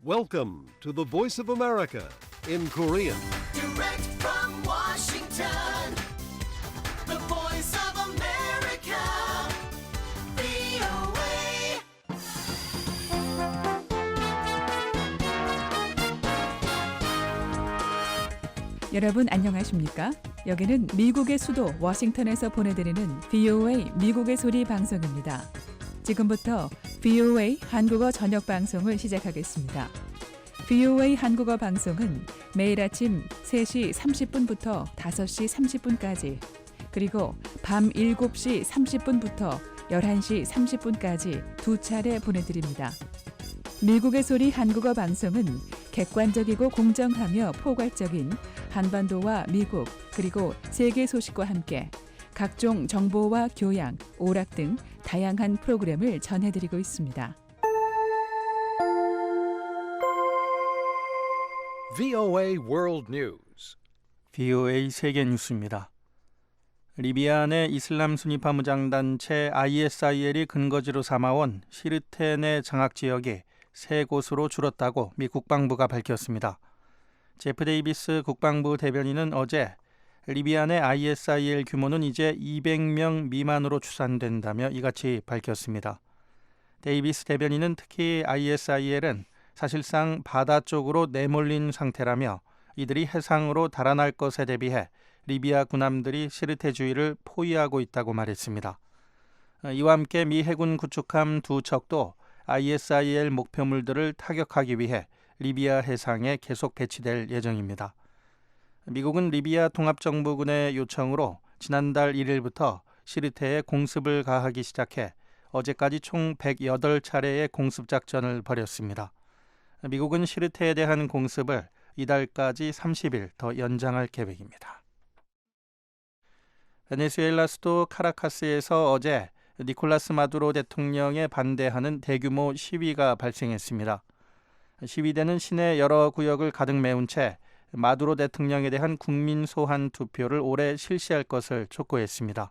Welcome to the Voice of America in Korean. Direct from Washington, the voice of America, VOA. 여러분 안녕하십니까? 여기는 미국의 수도 워싱턴에서 보내드리는 VOA 미국의 소리 방송입니다. 지금부터 VOA 한국어 저녁 방송을 시작하겠습니다. VOA 한국어 방송은 매일 아침 3시 30분부터 5시 30분까지 그리고 밤 7시 30분부터 11시 30분까지 두 차례 보내드립니다. 미국의 소리 한국어 방송은 객관적이고 공정하며 포괄적인 한반도와 미국 그리고 세계 소식과 함께 각종 정보와 교양, 오락 등 다양한 프로그램을 전해드리고 있습니다. VOA World News. VOA 세계 뉴스입니다. 리비아 내 이슬람 순위파 무장단체 ISIL이 근거지로 삼아온 시르테 내 장악 지역이 3곳으로 줄었다고 미 국방부가 밝혔습니다. 제프 데이비스 국방부 대변인은 어제 리비아 내 ISIL 규모는 이제 200명 미만으로 추산된다며 이같이 밝혔습니다. 데이비스 대변인은 특히 ISIL은 사실상 바다 쪽으로 내몰린 상태라며 이들이 해상으로 달아날 것에 대비해 리비아 군함들이 시르테 주위를 포위하고 있다고 말했습니다. 이와 함께 미 해군 구축함 2척도 ISIL 목표물들을 타격하기 위해 리비아 해상에 계속 배치될 예정입니다. 미국은 리비아 통합정부군의 요청으로 지난달 1일부터 시르테에 공습을 가하기 시작해 어제까지 총 108차례의 공습작전을 벌였습니다. 미국은 시르테에 대한 공습을 이달까지 30일 더 연장할 계획입니다. 베네수엘라 수도 카라카스에서 어제 니콜라스 마두로 대통령에 반대하는 대규모 시위가 발생했습니다. 시위대는 시내 여러 구역을 가득 메운 채 마두로 대통령에 대한 국민 소환 투표를 올해 실시할 것을 촉구했습니다.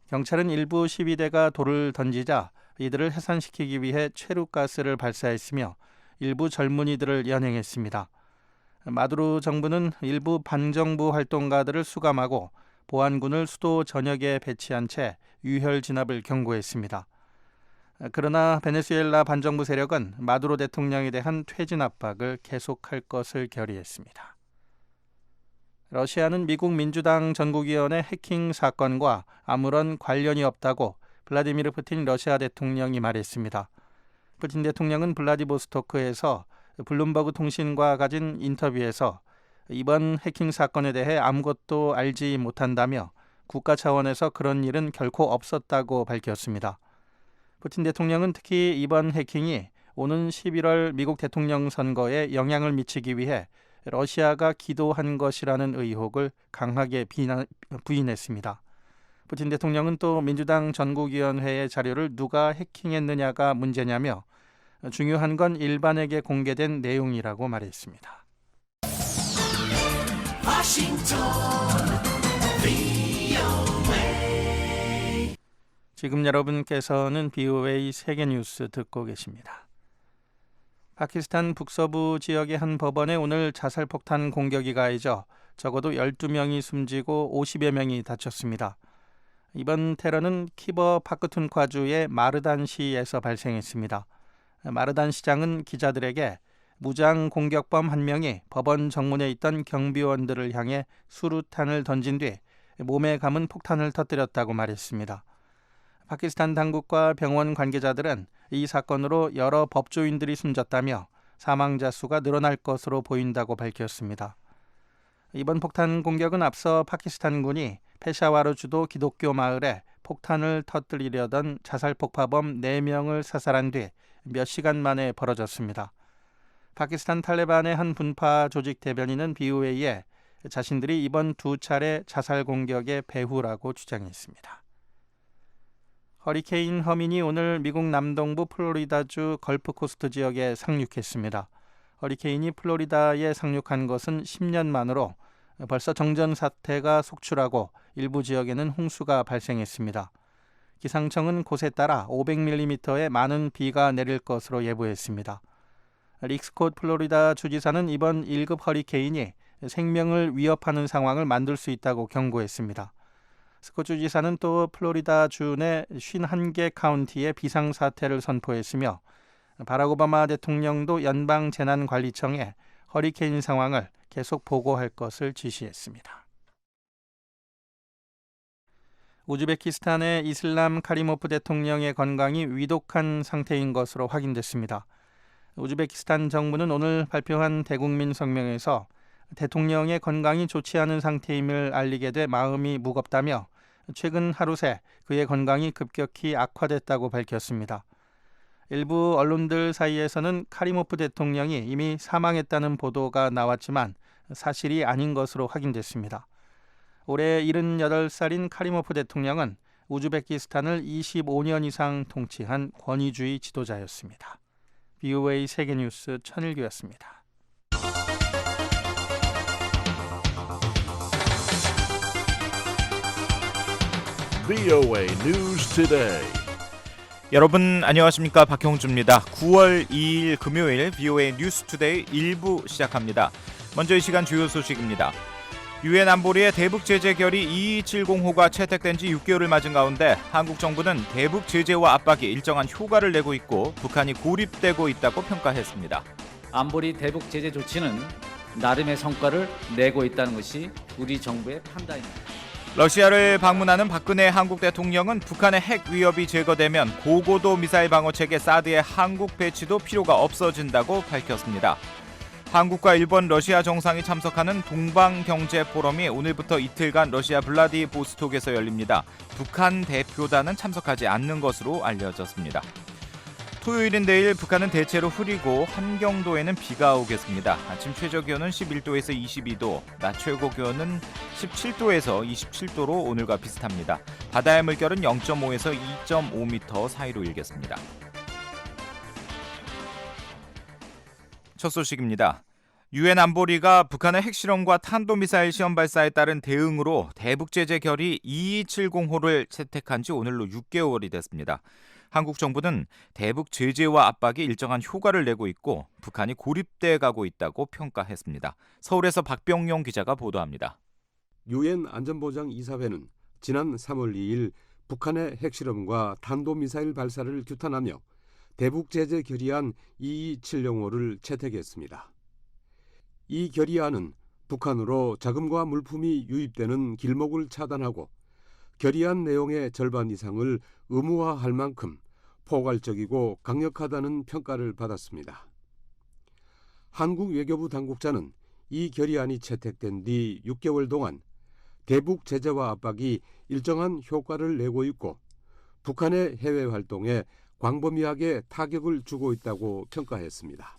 경찰은 일부 시위대가 돌을 던지자 이들을 해산시키기 위해 최루가스를 발사했으며 일부 젊은이들을 연행했습니다. 마두로 정부는 일부 반정부 활동가들을 수감하고 보안군을 수도 전역에 배치한 채 유혈 진압을 경고했습니다. 그러나 베네수엘라 반정부 세력은 마두로 대통령에 대한 퇴진 압박을 계속할 것을 결의했습니다. 러시아는 미국 민주당 전국위원회 해킹 사건과 아무런 관련이 없다고 블라디미르 푸틴 러시아 대통령이 말했습니다. 푸틴 대통령은 블라디보스토크에서 블룸버그 통신과 가진 인터뷰에서 이번 해킹 사건에 대해 아무것도 알지 못한다며 국가 차원에서 그런 일은 결코 없었다고 밝혔습니다. 푸틴 대통령은 특히 이번 해킹이 오는 11월 미국 대통령 선거에 영향을 미치기 위해 러시아가 기도한 것이라는 의혹을 강하게 부인했습니다. 푸틴 대통령은 또 민주당 전국위원회의 자료를 누가 해킹했느냐가 문제냐며 중요한 건 일반에게 공개된 내용이라고 말했습니다. 지금 여러분께서는 VOA 세계뉴스 듣고 계십니다. 파키스탄 북서부 지역의 한 법원에 오늘 자살폭탄 공격이 가해져 적어도 12명이 숨지고 50여 명이 다쳤습니다. 이번 테러는 키버 파크툰콰주의 마르단시에서 발생했습니다. 마르단 시장은 기자들에게 무장 공격범 한 명이 법원 정문에 있던 경비원들을 향해 수류탄을 던진 뒤 몸에 감은 폭탄을 터뜨렸다고 말했습니다. 파키스탄 당국과 병원 관계자들은 이 사건으로 여러 법조인들이 숨졌다며 사망자 수가 늘어날 것으로 보인다고 밝혔습니다. 이번 폭탄 공격은 앞서 파키스탄군이 페샤와르 주도 기독교 마을에 폭탄을 터뜨리려던 자살폭파범 4명을 사살한 뒤 몇 시간 만에 벌어졌습니다. 파키스탄 탈레반의 한 분파 조직 대변인은 BOA에 자신들이 이번 2차례 자살 공격의 배후라고 주장했습니다. 허리케인 허민이 오늘 미국 남동부 플로리다주 걸프코스트 지역에 상륙했습니다. 허리케인이 플로리다에 상륙한 것은 10년 만으로 벌써 정전 사태가 속출하고 일부 지역에는 홍수가 발생했습니다. 기상청은 곳에 따라 500mm의 많은 비가 내릴 것으로 예보했습니다. 릭 스콧 플로리다 주지사는 이번 1급 허리케인이 생명을 위협하는 상황을 만들 수 있다고 경고했습니다. 스콧 주지사는 또 플로리다 주 내 51개 카운티에 비상사태를 선포했으며 바락 오바마 대통령도 연방재난관리청에 허리케인 상황을 계속 보고할 것을 지시했습니다. 우즈베키스탄의 이슬람 카리모프 대통령의 건강이 위독한 상태인 것으로 확인됐습니다. 우즈베키스탄 정부는 오늘 발표한 대국민 성명에서 대통령의 건강이 좋지 않은 상태임을 알리게 돼 마음이 무겁다며 최근 하루 새 그의 건강이 급격히 악화됐다고 밝혔습니다. 일부 언론들 사이에서는 카리모프 대통령이 이미 사망했다는 보도가 나왔지만 사실이 아닌 것으로 확인됐습니다. 올해 78살인 카리모프 대통령은 우즈베키스탄을 25년 이상 통치한 권위주의 지도자였습니다. VOA 세계뉴스 천일규였습니다. VOA News Today. 여러분 안녕하십니까, 박형주입니다. 9월 2일 금요일 VOA 뉴스 투데이 1부 시작합니다. 먼저 이 시간 주요 소식입니다. 유엔 안보리의 대북 제재 결의 2270호가 채택된 지 6개월을 맞은 가운데 한국 정부는 대북 제재와 압박이 일정한 효과를 내고 있고 북한이 고립되고 있다고 평가했습니다. 안보리 대북 제재 조치는 나름의 성과를 내고 있다는 것이 우리 정부의 판단입니다. 러시아를 방문하는 박근혜 한국 대통령은 북한의 핵 위협이 제거되면 고고도 미사일 방어 체계 사드의 한국 배치도 필요가 없어진다고 밝혔습니다. 한국과 일본, 러시아 정상이 참석하는 동방경제 포럼이 오늘부터 이틀간 러시아 블라디보스톡에서 열립니다. 북한 대표단은 참석하지 않는 것으로 알려졌습니다. 토요일인 내일 북한은 대체로 흐리고 한경도에는 비가 오겠습니다. 아침 최저기온은 11도에서 22도, 낮 최고기온은 17도에서 27도로 오늘과 비슷합니다. 바다의 물결은 0.5에서 2.5m 사이로 일겠습니다. 첫 소식입니다. 유엔 안보리가 북한의 핵실험과 탄도미사일 시험 발사에 따른 대응으로 대북 제재 결의 2270호를 채택한 지 오늘로 6개월이 됐습니다. 한국 정부는 대북 제재와 압박이 일정한 효과를 내고 있고 북한이 고립돼 가고 있다고 평가했습니다. 서울에서 박병용 기자가 보도합니다. 유엔 안전보장이사회는 지난 3월 2일 북한의 핵실험과 탄도미사일 발사를 규탄하며 대북 제재 결의안 2270호를 채택했습니다. 이 결의안은 북한으로 자금과 물품이 유입되는 길목을 차단하고 결의안 내용의 절반 이상을 의무화할 만큼 포괄적이고 강력하다는 평가를 받았습니다. 한국 외교부 당국자는 이 결의안이 채택된 뒤 6개월 동안 대북 제재와 압박이 일정한 효과를 내고 있고 북한의 해외 활동에 광범위하게 타격을 주고 있다고 평가했습니다.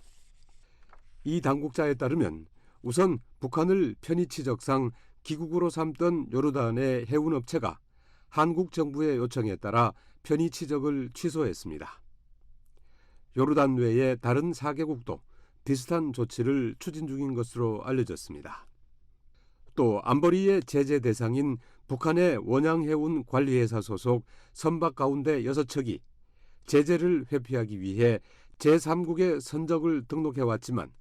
이 당국자에 따르면 우선 북한을 편의치적상 기국으로 삼던 요르단의 해운업체가 한국 정부의 요청에 따라 편의치적을 취소했습니다. 요르단 외의 다른 4개국도 비슷한 조치를 추진 중인 것으로 알려졌습니다. 또 안보리의 제재 대상인 북한의 원양해운 관리회사 소속 선박 가운데 6척이 제재를 회피하기 위해 제3국의 선적을 등록해왔지만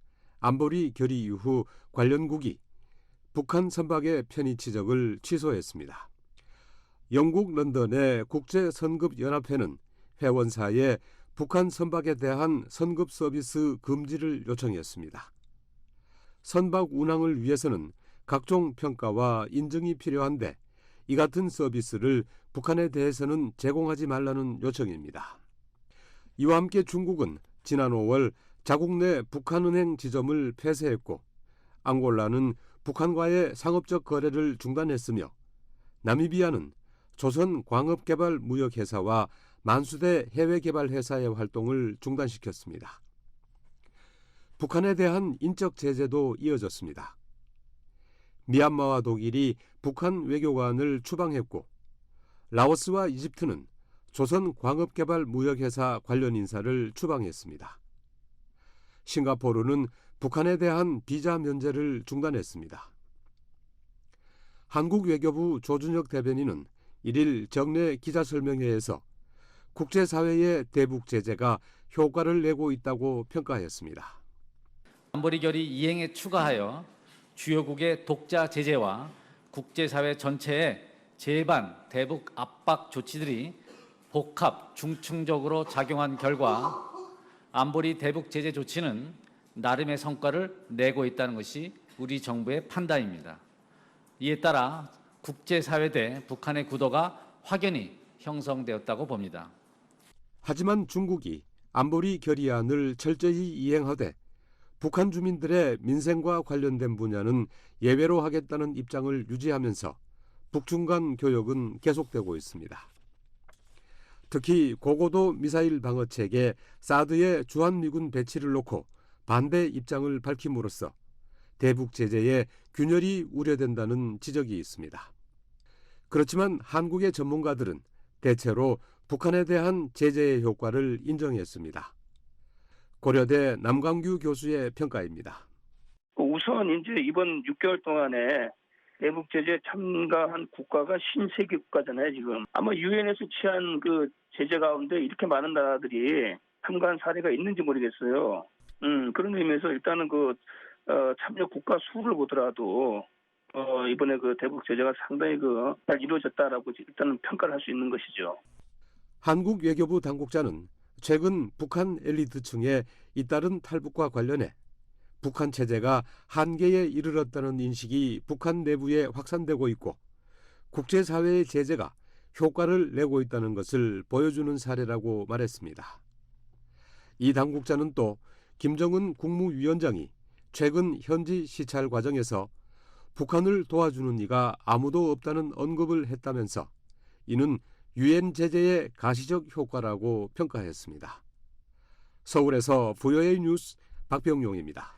안보리 결의 이후 관련국이 북한 선박의 편의치적을 취소했습니다. 영국 런던의 국제선급연합회는 회원사에 북한 선박에 대한 선급 서비스 금지를 요청했습니다. 선박 운항을 위해서는 각종 평가와 인증이 필요한데 이 같은 서비스를 북한에 대해서는 제공하지 말라는 요청입니다. 이와 함께 중국은 지난 5월 자국 내 북한은행 지점을 폐쇄했고 앙골라는 북한과의 상업적 거래를 중단했으며 나미비아는 조선광업개발무역회사와 만수대 해외개발회사의 활동을 중단시켰습니다. 북한에 대한 인적 제재도 이어졌습니다. 미얀마와 독일이 북한 외교관을 추방했고 라오스와 이집트는 조선광업개발무역회사 관련 인사를 추방했습니다. 싱가포르는 북한에 대한 비자 면제를 중단했습니다. 한국 외교부 조준혁 대변인은 1일 정례 기자설명회에서 국제사회의 대북 제재가 효과를 내고 있다고 평가했습니다. 안보리 결의 이행에 추가하여 주요국의 독자 제재와 국제사회 전체의 제반, 대북 압박 조치들이 복합, 중층적으로 작용한 결과 안보리 대북 제재 조치는 나름의 성과를 내고 있다는 것이 우리 정부의 판단입니다. 이에 따라 국제사회 대 북한의 구도가 확연히 형성되었다고 봅니다. 하지만 중국이 안보리 결의안을 철저히 이행하되 북한 주민들의 민생과 관련된 분야는 예외로 하겠다는 입장을 유지하면서 북중 간 교역은 계속되고 있습니다. 특히 고고도 미사일 방어 체계 사드의 주한미군 배치를 놓고 반대 입장을 밝힘으로써 대북 제재에 균열이 우려된다는 지적이 있습니다. 그렇지만 한국의 전문가들은 대체로 북한에 대한 제재의 효과를 인정했습니다. 고려대 남광규 교수의 평가입니다. 우선 이제 이번 6개월 동안에 대북 제재에 참가한 국가가 신세계 국가잖아요, 지금. 아마 유엔에서 취한 그 제재 가운데 이렇게 많은 나라들이 참가한 사례가 있는지 모르겠어요. 그런 의미에서 일단은 참여 국가 수를 보더라도 이번에 그 대북 제재가 상당히 잘 이루어졌다라고 일단은 평가를 할 수 있는 것이죠. 한국 외교부 당국자는 최근 북한 엘리트층의 잇따른 탈북과 관련해 북한 체제가 한계에 이르렀다는 인식이 북한 내부에 확산되고 있고 국제사회의 제재가 효과를 내고 있다는 것을 보여주는 사례라고 말했습니다. 이 당국자는 또 김정은 국무위원장이 최근 현지 시찰 과정에서 북한을 도와주는 이가 아무도 없다는 언급을 했다면서 이는 유엔 제재의 가시적 효과라고 평가했습니다. 서울에서 VOA 뉴스 박병용입니다.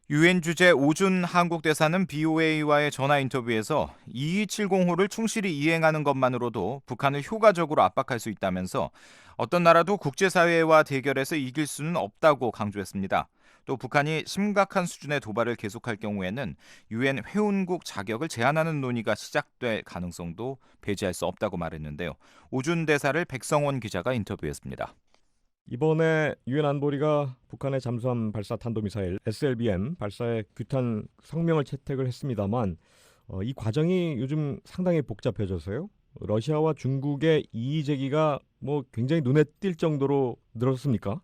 유엔 주재 오준 한국 대사는 BOA와의 전화 인터뷰에서 2270호를 충실히 이행하는 것만으로도 북한을 효과적으로 압박할 수 있다면서 어떤 나라도 국제사회와 대결해서 이길 수는 없다고 강조했습니다. 또 북한이 심각한 수준의 도발을 계속할 경우에는 유엔 회원국 자격을 제한하는 논의가 시작될 가능성도 배제할 수 없다고 말했는데요. 오준 대사를 백성원 기자가 인터뷰했습니다. 이번에 유엔 안보리가 북한의 잠수함 발사 탄도미사일 SLBM 발사에 규탄 성명을 채택을 했습니다만 이 과정이 요즘 상당히 복잡해져서요. 러시아와 중국의 이의 제기가 굉장히 눈에 띌 정도로 늘었습니까?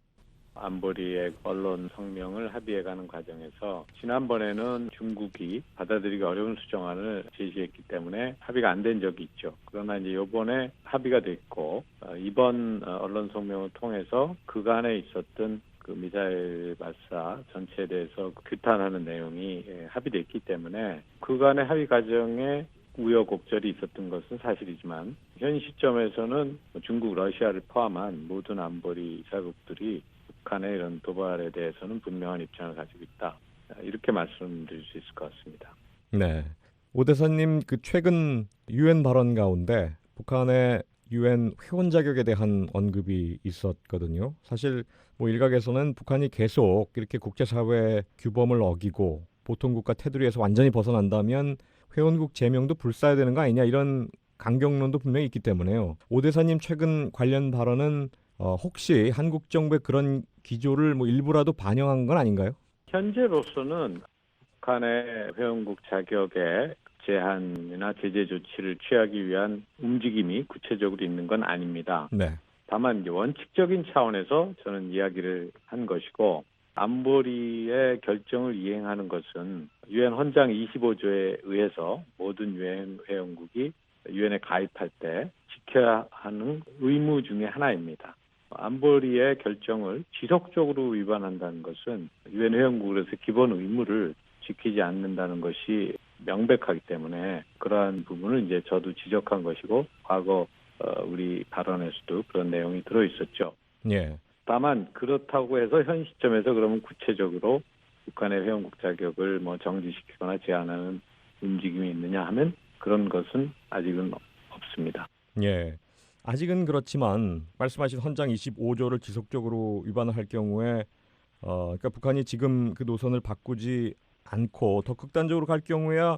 안보리의 언론 성명을 합의해가는 과정에서 지난번에는 중국이 받아들이기 어려운 수정안을 제시했기 때문에 합의가 안 된 적이 있죠. 그러나 이제 이번에 합의가 됐고 이번 언론 성명을 통해서 그간에 있었던 그 미사일 발사 전체에 대해서 규탄하는 내용이 합의됐기 때문에 그간의 합의 과정에 우여곡절이 있었던 것은 사실이지만 현 시점에서는 중국, 러시아를 포함한 모든 안보리 이사국들이 북한의 이런 도발에 대해서는 분명한 입장을 가지고 있다. 이렇게 말씀드릴 수 있을 것 같습니다. 네, 오 대사님 최근 유엔 발언 가운데 북한의 유엔 회원 자격에 대한 언급이 있었거든요. 사실 일각에서는 북한이 계속 이렇게 국제사회 규범을 어기고 보통국가 테두리에서 완전히 벗어난다면 회원국 제명도 불사해야 되는 거 아니냐 이런 강경론도 분명히 있기 때문에요. 오 대사님 최근 관련 발언은 혹시 한국 정부의 그런 기조를 일부라도 반영한 건 아닌가요? 현재로서는 북한의 회원국 자격에 제한이나 제재 조치를 취하기 위한 움직임이 구체적으로 있는 건 아닙니다. 네. 다만 이제 원칙적인 차원에서 저는 이야기를 한 것이고 안보리의 결정을 이행하는 것은 유엔 헌장 25조에 의해서 모든 유엔 회원국이 유엔에 가입할 때 지켜야 하는 의무 중에 하나입니다. 안보리의 결정을 지속적으로 위반한다는 것은 유엔 회원국으로서 기본 의무를 지키지 않는다는 것이 명백하기 때문에 그러한 부분을 이제 저도 지적한 것이고 과거 우리 발언에서도 그런 내용이 들어 있었죠. 예. 다만 그렇다고 해서 현 시점에서 그러면 구체적으로 북한의 회원국 자격을 정지시키거나 제한하는 움직임이 있느냐 하면 그런 것은 아직은 없습니다. 예. 아직은 그렇지만 말씀하신 헌장 25조를 지속적으로 위반을 할 경우에 그러니까 북한이 지금 그 노선을 바꾸지 않고 더 극단적으로 갈 경우에야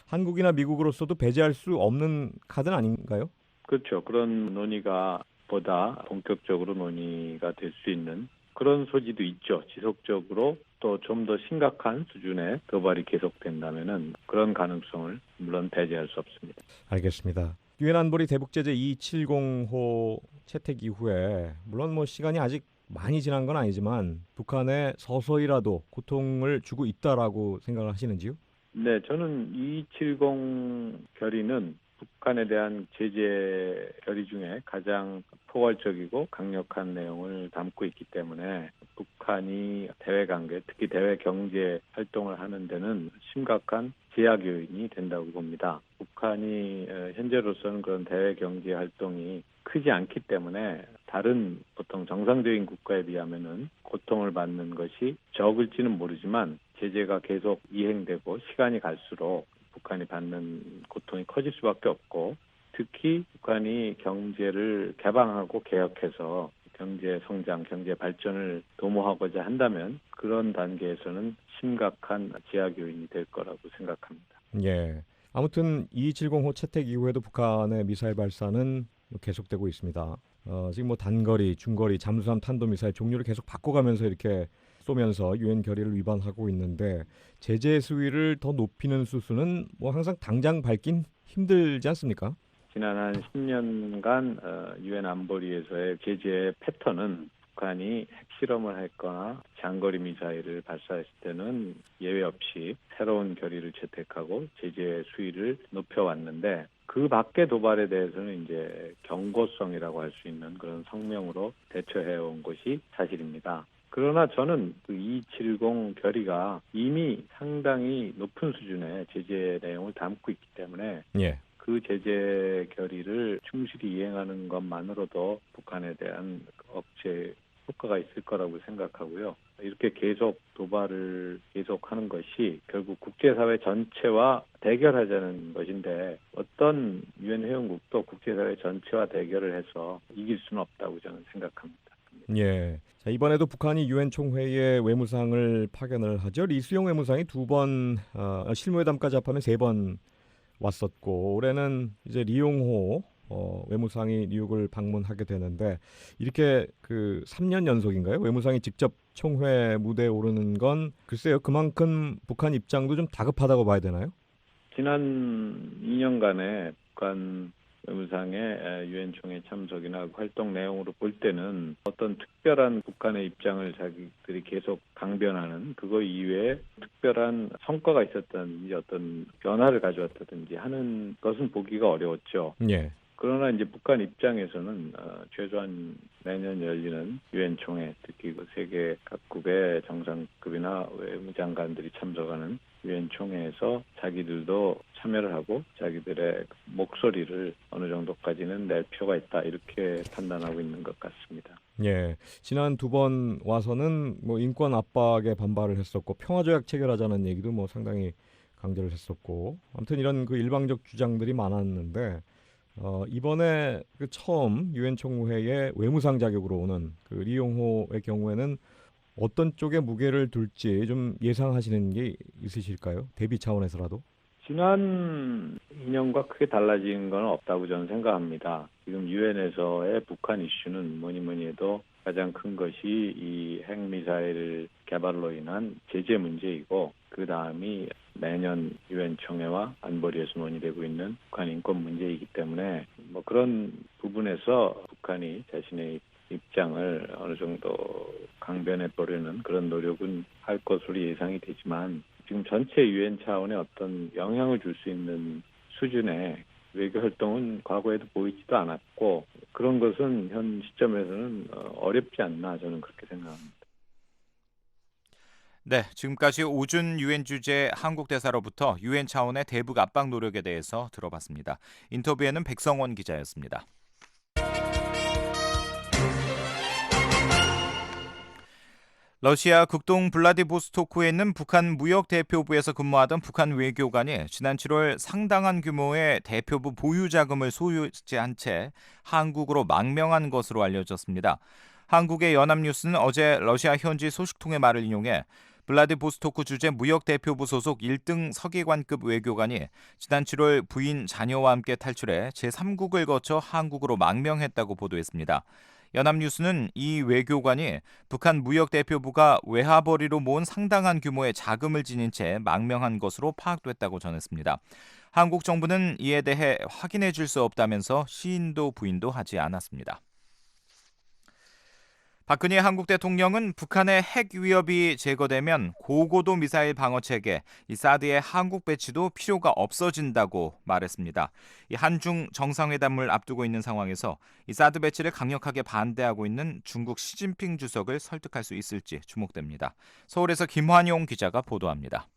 한국이나 미국으로서도 배제할 수 없는 카드는 아닌가요? 그렇죠. 그런 논의가 보다 본격적으로 논의가 될 수 있는 그런 소지도 있죠. 지속적으로 또 좀 더 심각한 수준의 도발이 계속된다면은 그런 가능성을 물론 배제할 수 없습니다. 알겠습니다. 유엔 안보리 대북 제재 270호 채택 이후에 물론 뭐 시간이 아직 많이 지난 건 아니지만 북한에 서서히라도 고통을 주고 있다라고 생각을 하시는지요? 네, 저는 270 결의는 북한에 대한 제재 결의 중에 가장 포괄적이고 강력한 내용을 담고 있기 때문에 북한이 대외 관계, 특히 대외 경제 활동을 하는 데는 심각한 제약 요인이 된다고 봅니다. 북한이 현재로서는 그런 대외 경제 활동이 크지 않기 때문에 다른 보통 정상적인 국가에 비하면은 고통을 받는 것이 적을지는 모르지만 제재가 계속 이행되고 시간이 갈수록 북한이 받는 고통이 커질 수밖에 없고 특히 북한이 경제를 개방하고 개혁해서 경제 성장, 경제 발전을 도모하고자 한다면 그런 단계에서는 심각한 제약 요인이 될 거라고 생각합니다. 예. 아무튼 270호 채택 이후에도 북한의 미사일 발사는 계속되고 있습니다. 지금 뭐 단거리, 중거리, 잠수함 탄도미사일 종류를 계속 바꿔가면서 이렇게 쏘면서 유엔 결의를 위반하고 있는데 제재 수위를 더 높이는 수순은 뭐 항상 당장 밟긴 힘들지 않습니까? 지난 한 10년간 유엔 안보리에서의 제재 패턴은 북한이 핵실험을 했거나 장거리 미사일을 발사했을 때는 예외 없이 새로운 결의를 채택하고 제재 수위를 높여왔는데 그 밖의 도발에 대해서는 이제 경고성이라고 할 수 있는 그런 성명으로 대처해온 것이 사실입니다. 그러나 저는 그 270 결의가 이미 상당히 높은 수준의 제재 내용을 담고 있기 때문에 예. 그 제재 결의를 충실히 이행하는 것만으로도 북한에 대한 억제 효과가 있을 거라고 생각하고요. 이렇게 계속 도발을 계속하는 것이 결국 국제사회 전체와 대결하자는 것인데 어떤 유엔 회원국도 국제사회 전체와 대결을 해서 이길 수는 없다고 저는 생각합니다. 예. 자, 이번에도 북한이 유엔 총회에 외무상을 파견을 하죠. 리수용 외무상이 2번, 실무회담까지 합하면 3번 왔었고 올해는 이제 리용호 외무상이 뉴욕을 방문하게 되는데 이렇게 그 3년 연속인가요? 외무상이 직접 총회 무대에 오르는 건 글쎄요. 그만큼 북한 입장도 좀 다급하다고 봐야 되나요? 지난 2년간의 북한 외무상의 유엔 총회 참석이나 활동 내용으로 볼 때는 어떤 특별한 북한의 입장을 자기들이 계속 강변하는 그거 이외에 특별한 성과가 있었다든지 어떤 변화를 가져왔다든지 하는 것은 보기가 어려웠죠. 예. 그러나 이제 북한 입장에서는 최소한 매년 열리는 유엔 총회, 특히 그 세계 각국의 정상급이나 외무장관들이 참석하는 유엔 총회에서 자기들도 참여를 하고 자기들의 목소리를 어느 정도까지는 낼 필요가 있다 이렇게 판단하고 있는 것 같습니다. 예, 지난 2번 와서는 뭐 인권 압박에 반발을 했었고 평화조약 체결하자는 얘기도 뭐 상당히 강조를 했었고 아무튼 이런 그 일방적 주장들이 많았는데 이번에 그 처음 유엔 총회에 외무상 자격으로 오는 그 리용호의 경우에는 어떤 쪽에 무게를 둘지 좀 예상하시는 게 있으실까요? 대비 차원에서라도? 지난 2년과 크게 달라진 건 없다고 저는 생각합니다. 지금 유엔에서의 북한 이슈는 뭐니 해도 가장 큰 것이 이 핵미사일 개발로 인한 제재 문제이고 그 다음이 매년 유엔 총회와 안보리에서 논의되고 있는 북한 인권 문제이기 때문에 뭐 그런 부분에서 북한이 자신의 입장을 어느 정도 강변해 보려는 그런 노력은 할 것으로 예상이 되지만 지금 전체 유엔 차원의 어떤 영향을 줄 수 있는 수준의 외교 활동은 과거에도 보이지도 않았고 그런 것은 현 시점에서는 어렵지 않나 저는 그렇게 생각합니다. 네, 지금까지 오준 유엔 주재 한국 대사로부터 유엔 차원의 대북 압박 노력에 대해서 들어봤습니다. 인터뷰에는 백성원 기자였습니다. 러시아 극동 블라디보스토크에 있는 북한 무역 대표부에서 근무하던 북한 외교관이 지난 7월 상당한 규모의 대표부 보유 자금을 소유한 채 한국으로 망명한 것으로 알려졌습니다. 한국의 연합뉴스는 어제 러시아 현지 소식통의 말을 인용해 블라디보스토크 주재 무역 대표부 소속 1등 서기관급 외교관이 지난 7월 부인 자녀와 함께 탈출해 제3국을 거쳐 한국으로 망명했다고 보도했습니다. 연합뉴스는 이 외교관이 북한 무역대표부가 외화벌이로 모은 상당한 규모의 자금을 지닌 채 망명한 것으로 파악됐다고 전했습니다. 한국 정부는 이에 대해 확인해 줄 수 없다면서 시인도 부인도 하지 않았습니다. 박근혜 한국 대통령은 북한의 핵 위협이 제거되면 고고도 미사일 방어 체계, 이 사드의 한국 배치도 필요가 없어진다고 말했습니다. 이 한중 정상회담을 앞두고 있는 상황에서 이 사드 배치를 강력하게 반대하고 있는 중국 시진핑 주석을 설득할 수 있을지 주목됩니다. 서울에서 김환용 기자가 보도합니다.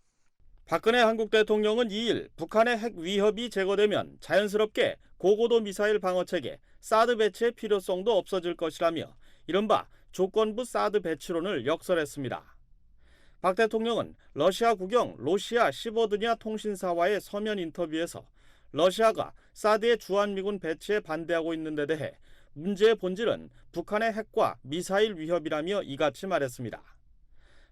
박근혜 한국 대통령은 2일 북한의 핵 위협이 제거되면 자연스럽게 고고도 미사일 방어 체계, 사드 배치의 필요성도 없어질 것이라며 이른바 조건부 사드 배치론을 역설했습니다. 박 대통령은 러시아 국영 로시아 시보드냐 통신사와의 서면 인터뷰에서 러시아가 사드의 주한미군 배치에 반대하고 있는 데 대해 문제의 본질은 북한의 핵과 미사일 위협이라며 이같이 말했습니다.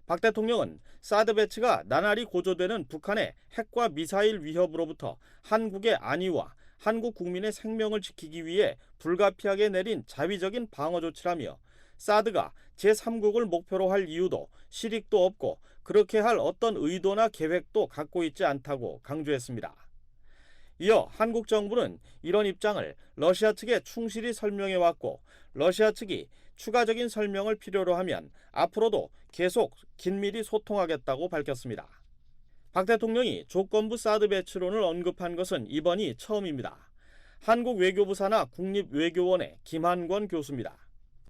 박 대통령은 사드 배치가 나날이 고조되는 북한의 핵과 미사일 위협으로부터 한국의 안위와 한국 국민의 생명을 지키기 위해 불가피하게 내린 자위적인 방어 조치라며 사드가 제3국을 목표로 할 이유도 실익도 없고 그렇게 할 어떤 의도나 계획도 갖고 있지 않다고 강조했습니다. 이어 한국 정부는 이런 입장을 러시아 측에 충실히 설명해왔고 러시아 측이 추가적인 설명을 필요로 하면 앞으로도 계속 긴밀히 소통하겠다고 밝혔습니다. 박 대통령이 조건부 사드 배치론을 언급한 것은 이번이 처음입니다. 한국 외교부 산하 국립외교원의 김한권 교수입니다.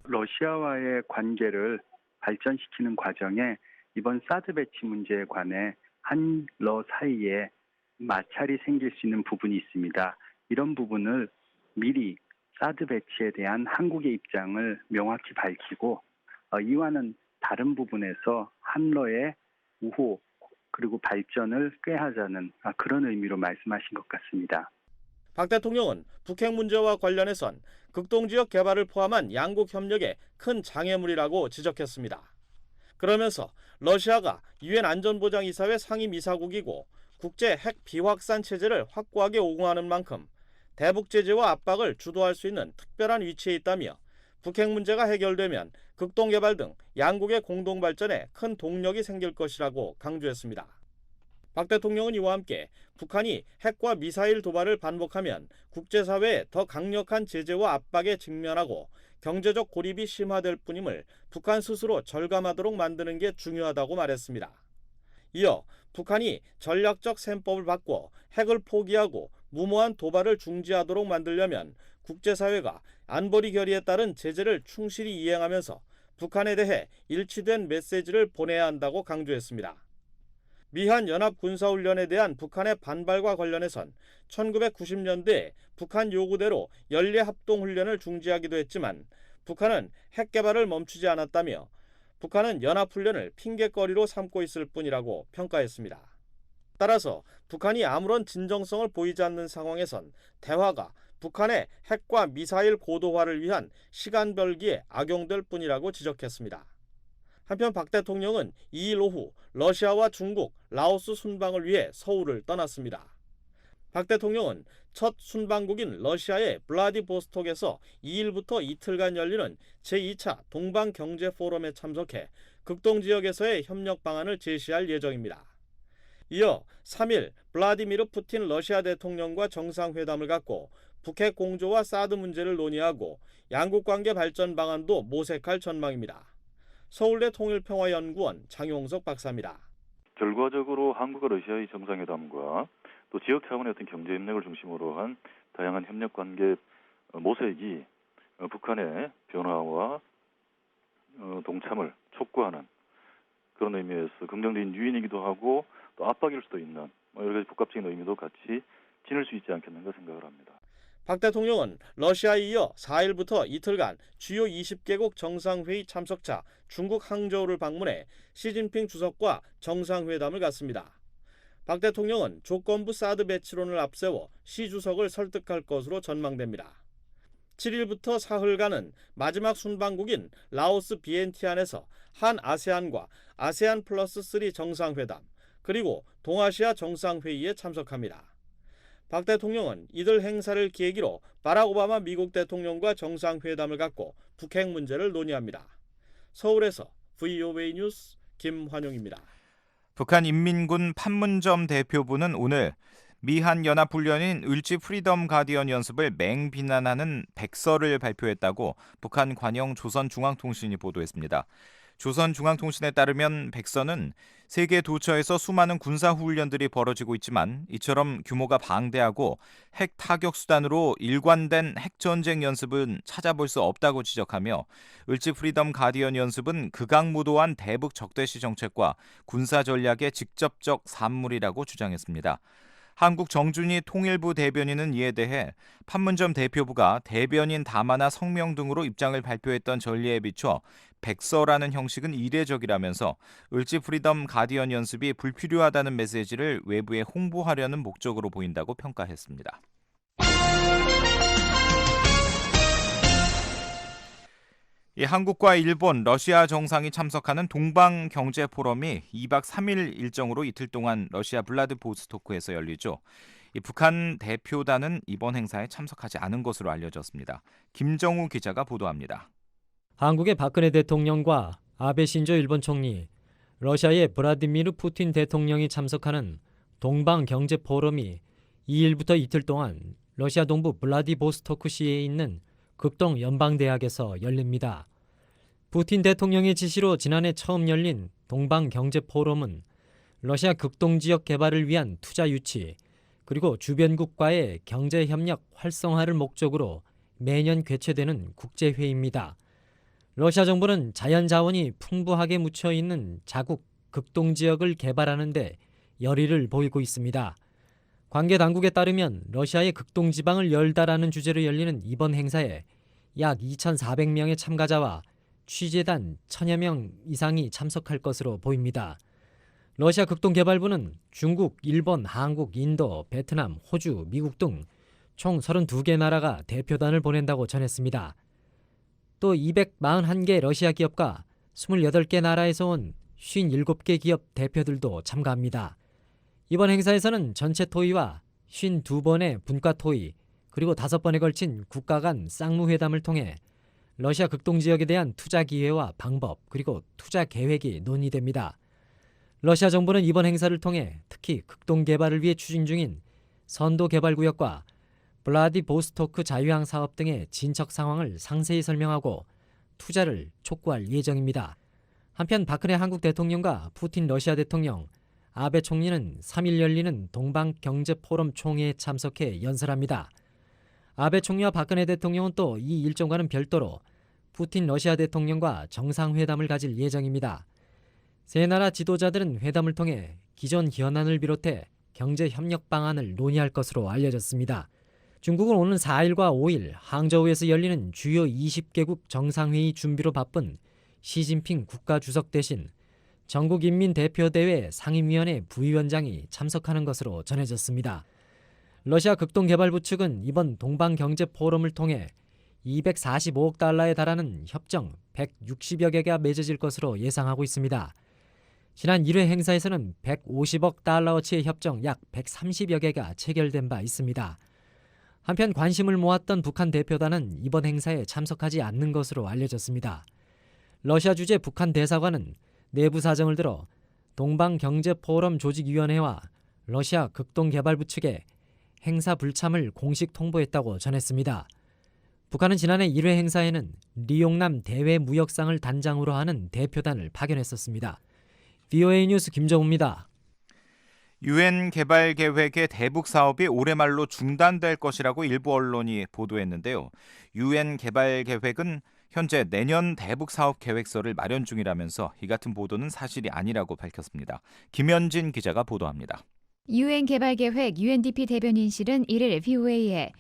러시아와의 관계를 발전시키는 과정에 이번 사드 배치 문제에 관해 한러 사이에 마찰이 생길 수 있는 부분이 있습니다. 이런 부분을 미리 사드 배치에 대한 한국의 입장을 명확히 밝히고 이와는 다른 부분에서 한러의 우호 그리고 발전을 꾀하자는 그런 의미로 말씀하신 것 같습니다. 박 대통령은 북핵 문제와 관련해선 극동지역 개발을 포함한 양국 협력에 큰 장애물이라고 지적했습니다. 그러면서 러시아가 유엔 안전보장이사회 상임이사국이고 국제 핵 비확산 체제를 확고하게 옹호하는 만큼 대북 제재와 압박을 주도할 수 있는 특별한 위치에 있다며 북핵 문제가 해결되면 극동개발 등 양국의 공동 발전에 큰 동력이 생길 것이라고 강조했습니다. 박 대통령은 이와 함께 북한이 핵과 미사일 도발을 반복하면 국제사회에 더 강력한 제재와 압박에 직면하고 경제적 고립이 심화될 뿐임을 북한 스스로 절감하도록 만드는 게 중요하다고 말했습니다. 이어 북한이 전략적 셈법을 바꿔 핵을 포기하고 무모한 도발을 중지하도록 만들려면 국제사회가 안보리 결의에 따른 제재를 충실히 이행하면서 북한에 대해 일치된 메시지를 보내야 한다고 강조했습니다. 미한 연합군사훈련에 대한 북한의 반발과 관련해선 1990년대에 북한 요구대로 연례합동훈련을 중지하기도 했지만 북한은 핵 개발을 멈추지 않았다며 북한은 연합훈련을 핑계거리로 삼고 있을 뿐이라고 평가했습니다. 따라서 북한이 아무런 진정성을 보이지 않는 상황에선 대화가 북한의 핵과 미사일 고도화를 위한 시간 벌기에 악용될 뿐이라고 지적했습니다. 한편 박 대통령은 2일 오후 러시아와 중국, 라오스 순방을 위해 서울을 떠났습니다. 박 대통령은 첫 순방국인 러시아의 블라디보스톡에서 2일부터 이틀간 열리는 제2차 동방경제포럼에 참석해 극동지역에서의 협력 방안을 제시할 예정입니다. 이어 3일 블라디미르 푸틴 러시아 대통령과 정상회담을 갖고 북핵 공조와 사드 문제를 논의하고 양국관계 발전 방안도 모색할 전망입니다. 서울대 통일평화연구원 장용석 박사입니다. 결과적으로 한국과 러시아의 정상회담과 또 지역 차원의 어떤 경제 협력을 중심으로 한 다양한 협력 관계 모색이 북한의 변화와 동참을 촉구하는 그런 의미에서 긍정적인 유인이기도 하고 또 압박일 수도 있는 여러 가지 복합적인 의미도 같이 지닐 수 있지 않겠는가 생각을 합니다. 박 대통령은 러시아에 이어 4일부터 이틀간 주요 20개국 정상회의 참석차 중국 항저우를 방문해 시진핑 주석과 정상회담을 갖습니다. 박 대통령은 조건부 사드 배치론을 앞세워 시 주석을 설득할 것으로 전망됩니다. 7일부터 사흘간은 마지막 순방국인 라오스 비엔티안에서 한 아세안과 아세안 플러스 3 정상회담 그리고 동아시아 정상회의에 참석합니다. 박 대통령은 이들 행사를 계기로 바락 오바마 미국 대통령과 정상회담을 갖고 북핵 문제를 논의합니다. 서울에서 VOA 뉴스 김환용입니다. 북한 인민군 판문점 대표부는 오늘 미한 연합훈련인 을지 프리덤 가디언 연습을 맹비난하는 백서를 발표했다고 북한 관영 조선중앙통신이 보도했습니다. 조선중앙통신에 따르면 백서는 세계 도처에서 수많은 군사훈련들이 벌어지고 있지만 이처럼 규모가 방대하고 핵 타격 수단으로 일관된 핵전쟁 연습은 찾아볼 수 없다고 지적하며 을지 프리덤 가디언 연습은 극악무도한 대북 적대시 정책과 군사 전략의 직접적 산물이라고 주장했습니다. 한국 정준희 통일부 대변인은 이에 대해 판문점 대표부가 대변인 담화나 성명 등으로 입장을 발표했던 전례에 비춰 백서라는 형식은 이례적이라면서 을지 프리덤 가디언 연습이 불필요하다는 메시지를 외부에 홍보하려는 목적으로 보인다고 평가했습니다. 한국과 일본, 러시아 정상이 참석하는 동방경제포럼이 2박 3일 일정으로 이틀 동안 러시아 블라디보스토크에서 열리죠. 북한 대표단은 이번 행사에 참석하지 않은 것으로 알려졌습니다. 김정우 기자가 보도합니다. 한국의 박근혜 대통령과 아베 신조 일본 총리, 러시아의 블라디미르 푸틴 대통령이 참석하는 동방경제포럼이 2일부터 이틀 동안 러시아 동부 블라디보스토크시에 있는 극동 연방대학에서 열립니다. 푸틴 대통령의 지시로 지난해 처음 열린 동방경제포럼은 러시아 극동지역 개발을 위한 투자 유치, 그리고 주변국과의 경제협력 활성화를 목적으로 매년 개최되는 국제회의입니다. 러시아 정부는 자연자원이 풍부하게 묻혀있는 자국 극동지역을 개발하는 데 열의를 보이고 있습니다. 관계 당국에 따르면 러시아의 극동지방을 열다라는 주제로 열리는 이번 행사에 약 2,400명의 참가자와 취재단 1,000여 명 이상이 참석할 것으로 보입니다. 러시아 극동개발부는 중국, 일본, 한국, 인도, 베트남, 호주, 미국 등 총 32개 나라가 대표단을 보낸다고 전했습니다. 또 241개 러시아 기업과 28개 나라에서 온 57개 기업 대표들도 참가합니다. 이번 행사에서는 전체 토의와 52번의 분과 토의, 그리고 5번에 걸친 국가 간 쌍무회담을 통해 러시아 극동지역에 대한 투자 기회와 방법, 그리고 투자 계획이 논의됩니다. 러시아 정부는 이번 행사를 통해 특히 극동개발을 위해 추진 중인 선도개발구역과 블라디보스토크 자유항 사업 등의 진척 상황을 상세히 설명하고 투자를 촉구할 예정입니다. 한편 박근혜 한국 대통령과 푸틴 러시아 대통령, 아베 총리는 3일 열리는 동방경제포럼 총회에 참석해 연설합니다. 아베 총리와 박근혜 대통령은 또 이 일정과는 별도로 푸틴 러시아 대통령과 정상회담을 가질 예정입니다. 세 나라 지도자들은 회담을 통해 기존 현안을 비롯해 경제협력 방안을 논의할 것으로 알려졌습니다. 중국은 오는 4일과 5일 항저우에서 열리는 주요 20개국 정상회의 준비로 바쁜 시진핑 국가주석 대신 전국인민대표대회 상임위원회 부위원장이 참석하는 것으로 전해졌습니다. 러시아 극동개발부 측은 이번 동방경제포럼을 통해 245억 달러에 달하는 협정 160여 개가 맺어질 것으로 예상하고 있습니다. 지난 1회 행사에서는 150억 달러어치의 협정 약 130여 개가 체결된 바 있습니다. 한편 관심을 모았던 북한 대표단은 이번 행사에 참석하지 않는 것으로 알려졌습니다. 러시아 주재 북한 대사관은 내부 사정을 들어 동방경제포럼 조직위원회와 러시아 극동개발부 측에 행사 불참을 공식 통보했다고 전했습니다. 북한은 지난해 1회 행사에는 리용남 대외무역상을 단장으로 하는 대표단을 파견했었습니다. VOA 뉴스 김정우입니다. 유엔 개발 계획의 대북 사업이 올해 말로 중단될 것이라고 일부 언론이 보도했는데요. 유엔 개발 계획은 현재 내년 대북 사업 계획서를 마련 중이라면서 이 같은 보도는 사실이 아니라고 밝혔습니다. 김현진 기자가 보도합니다. 유엔 개발 계획 UNDP 대변인실은 1일 VOA에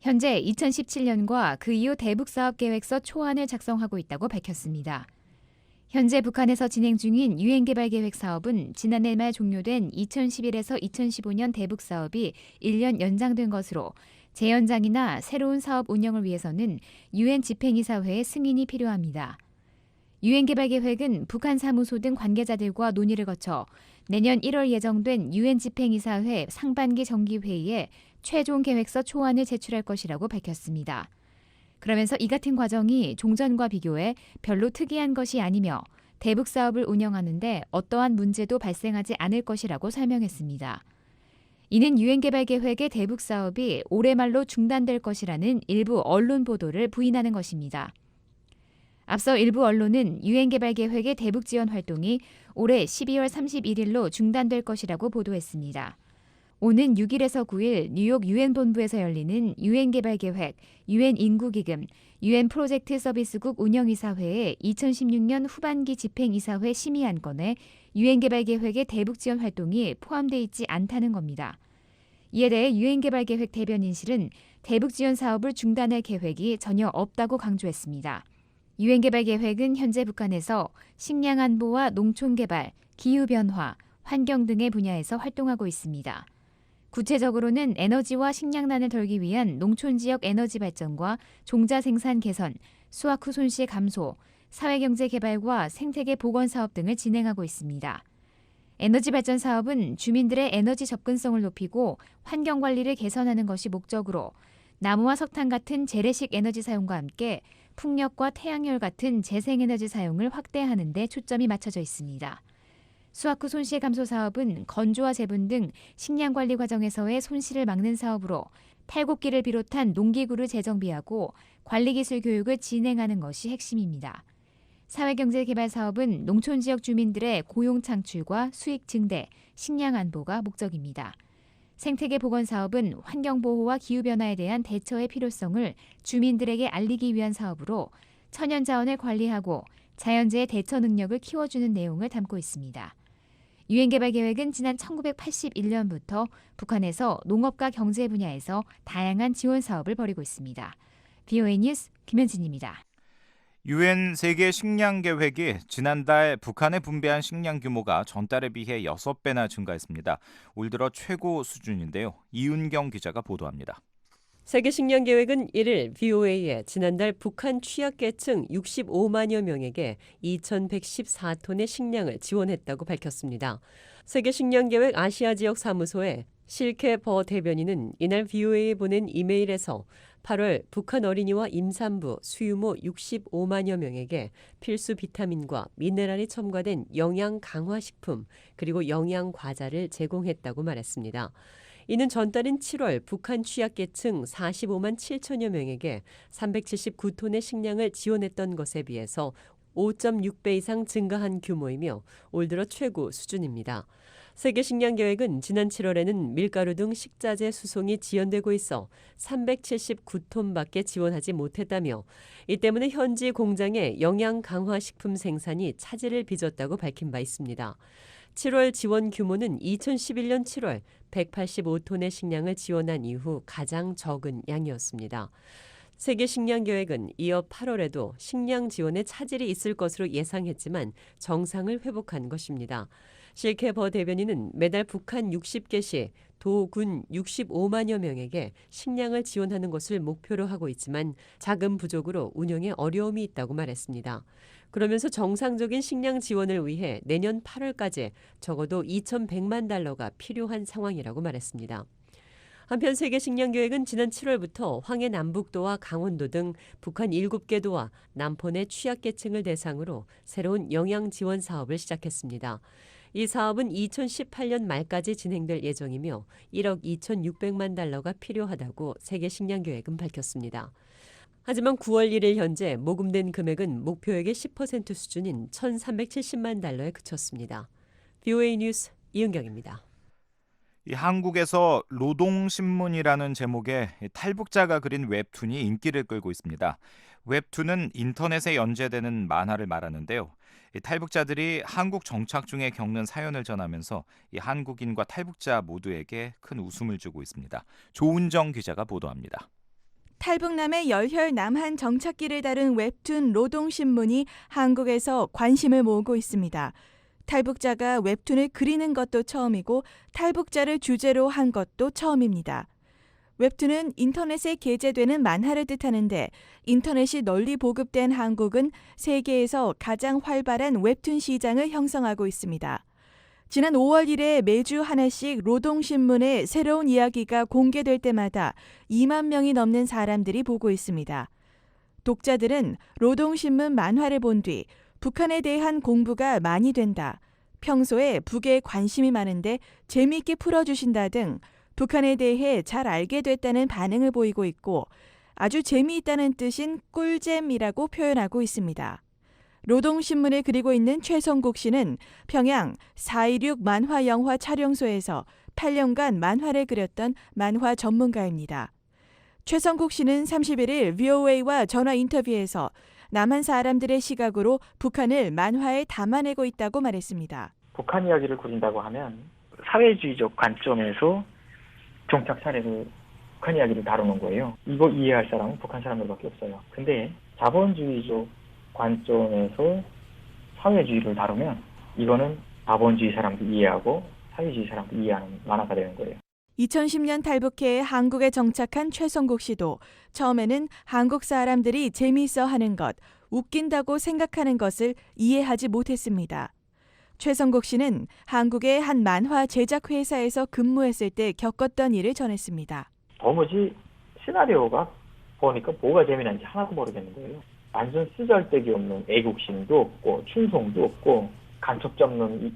현재 2017년과 그 이후 대북 사업 계획서 초안을 작성하고 있다고 밝혔습니다. 현재 북한에서 진행 중인 유엔 개발 계획 사업은 지난해 말 종료된 2011에서 2015년 대북 사업이 1년 연장된 것으로 재연장이나 새로운 사업 운영을 위해서는 유엔 집행이사회의 승인이 필요합니다. 유엔 개발 계획은 북한 사무소 등 관계자들과 논의를 거쳐 내년 1월 예정된 유엔 집행이사회 상반기 정기회의에 최종 계획서 초안을 제출할 것이라고 밝혔습니다. 그러면서 이 같은 과정이 종전과 비교해 별로 특이한 것이 아니며 대북 사업을 운영하는데 어떠한 문제도 발생하지 않을 것이라고 설명했습니다. 이는 유엔 개발 계획의 대북 사업이 올해 말로 중단될 것이라는 일부 언론 보도를 부인하는 것입니다. 앞서 일부 언론은 유엔 개발 계획의 대북 지원 활동이 올해 12월 31일로 중단될 것이라고 보도했습니다. 오는 6일에서 9일 뉴욕 유엔 본부에서 열리는 유엔 개발 계획, 유엔 인구기금, 유엔 프로젝트 서비스국 운영이사회의 2016년 후반기 집행이사회 심의안건에 유엔 개발 계획의 대북 지원 활동이 포함되어 있지 않다는 겁니다. 이에 대해 유엔 개발 계획 대변인실은 대북 지원 사업을 중단할 계획이 전혀 없다고 강조했습니다. 유엔 개발 계획은 현재 북한에서 식량 안보와 농촌 개발, 기후 변화, 환경 등의 분야에서 활동하고 있습니다. 구체적으로는 에너지와 식량난을 덜기 위한 농촌 지역 에너지 발전과 종자 생산 개선, 수확 후 손실 감소, 사회경제 개발과 생태계 복원 사업 등을 진행하고 있습니다. 에너지 발전 사업은 주민들의 에너지 접근성을 높이고 환경 관리를 개선하는 것이 목적으로 나무와 석탄 같은 재래식 에너지 사용과 함께 풍력과 태양열 같은 재생에너지 사용을 확대하는 데 초점이 맞춰져 있습니다. 수확 후 손실 감소 사업은 건조와 재분 등 식량 관리 과정에서의 손실을 막는 사업으로 탈곡기를 비롯한 농기구를 재정비하고 관리기술 교육을 진행하는 것이 핵심입니다. 사회경제개발 사업은 농촌 지역 주민들의 고용 창출과 수익 증대, 식량 안보가 목적입니다. 생태계 복원 사업은 환경보호와 기후변화에 대한 대처의 필요성을 주민들에게 알리기 위한 사업으로 천연 자원을 관리하고 자연재해 대처 능력을 키워주는 내용을 담고 있습니다. 유엔 개발 계획은 지난 1981년부터 북한에서 농업과 경제 분야에서 다양한 지원 사업을 벌이고 있습니다. VOA 뉴스 김현진입니다. 유엔 세계 식량 계획이 지난달 북한에 분배한 식량 규모가 전달에 비해 6배나 증가했습니다. 올 들어 최고 수준인데요. 이은경 기자가 보도합니다. 세계식량계획은 1일 VOA에 지난달 북한 취약계층 65만여 명에게 2,114톤의 식량을 지원했다고 밝혔습니다. 세계식량계획 아시아지역 사무소의 실케 버 대변인은 이날 VOA에 보낸 이메일에서 8월 북한 어린이와 임산부, 수유모 65만여 명에게 필수 비타민과 미네랄이 첨가된 영양 강화식품 그리고 영양 과자를 제공했다고 말했습니다. 이는 전달인 7월 북한 취약계층 45만 7천여 명에게 379톤의 식량을 지원했던 것에 비해서 5.6배 이상 증가한 규모이며 올 들어 최고 수준입니다. 세계식량계획은 지난 7월에는 밀가루 등 식자재 수송이 지연되고 있어 379톤밖에 지원하지 못했다며 이 때문에 현지 공장의 영양 강화 식품 생산이 차질을 빚었다고 밝힌 바 있습니다. 7월 지원 규모는 2011년 7월 185톤의 식량을 지원한 이후 가장 적은 양이었습니다. 세계식량계획은 이어 8월에도 식량 지원에 차질이 있을 것으로 예상했지만 정상을 회복한 것입니다. 실케 버 대변인은 매달 북한 60개시 도군 65만여 명에게 식량을 지원하는 것을 목표로 하고 있지만 자금 부족으로 운영에 어려움이 있다고 말했습니다. 그러면서 정상적인 식량 지원을 위해 내년 8월까지 적어도 2,100만 달러가 필요한 상황이라고 말했습니다. 한편 세계식량계획은 지난 7월부터 황해 남북도와 강원도 등 북한 7개 도와 남폰의 취약계층을 대상으로 새로운 영양 지원 사업을 시작했습니다. 이 사업은 2018년 말까지 진행될 예정이며 1억 2,600만 달러가 필요하다고 세계식량계획은 밝혔습니다. 하지만 9월 1일 현재 모금된 금액은 목표액의 10% 수준인 1,370만 달러에 그쳤습니다. VOA 뉴스 이은경입니다. 한국에서 노동신문이라는 제목의 탈북자가 그린 웹툰이 인기를 끌고 있습니다. 웹툰은 인터넷에 연재되는 만화를 말하는데요. 탈북자들이 한국 정착 중에 겪는 사연을 전하면서 한국인과 탈북자 모두에게 큰 웃음을 주고 있습니다. 조은정 기자가 보도합니다. 탈북남의 열혈 남한 정착기를 다룬 웹툰 노동신문이 한국에서 관심을 모으고 있습니다. 탈북자가 웹툰을 그리는 것도 처음이고 탈북자를 주제로 한 것도 처음입니다. 웹툰은 인터넷에 게재되는 만화를 뜻하는데 인터넷이 널리 보급된 한국은 세계에서 가장 활발한 웹툰 시장을 형성하고 있습니다. 지난 5월 1일 매주 하나씩 노동신문에 새로운 이야기가 공개될 때마다 2만 명이 넘는 사람들이 보고 있습니다. 독자들은 노동신문 만화를 본 뒤 북한에 대한 공부가 많이 된다, 평소에 북에 관심이 많은데 재미있게 풀어주신다 등 북한에 대해 잘 알게 됐다는 반응을 보이고 있고 아주 재미있다는 뜻인 꿀잼이라고 표현하고 있습니다. 노동신문을 그리고 있는 최성국 씨는 평양 4.16 만화 영화 촬영소에서 8년간 만화를 그렸던 만화 전문가입니다. 최성국 씨는 31일 VOA와 전화 인터뷰에서 남한 사람들의 시각으로 북한을 만화에 담아내고 있다고 말했습니다. 북한 이야기를 그린다고 하면 사회주의적 관점에서 정착 사례로 북한 이야기를 다루는 거예요. 이거 이해할 사람은 북한 사람들밖에 없어요. 근데 자본주의적 관점에서 사회주의를 다루면 이거는 자본주의 사람도 이해하고 사회주의 사람도 이해하는 만화가 되는 거예요. 2010년 탈북해 한국에 정착한 최성국 씨도 처음에는 한국 사람들이 재미있어 하는 것, 웃긴다고 생각하는 것을 이해하지 못했습니다. 최성국 씨는 한국의 한 만화 제작 회사에서 근무했을 때 겪었던 일을 전했습니다. 도무지 시나리오가 보니까 뭐가 재미난지 하나도 모르겠는 거예요. 완전 쓰잘데기 없는 애국심도 없고 충성도 없고 간첩 잡는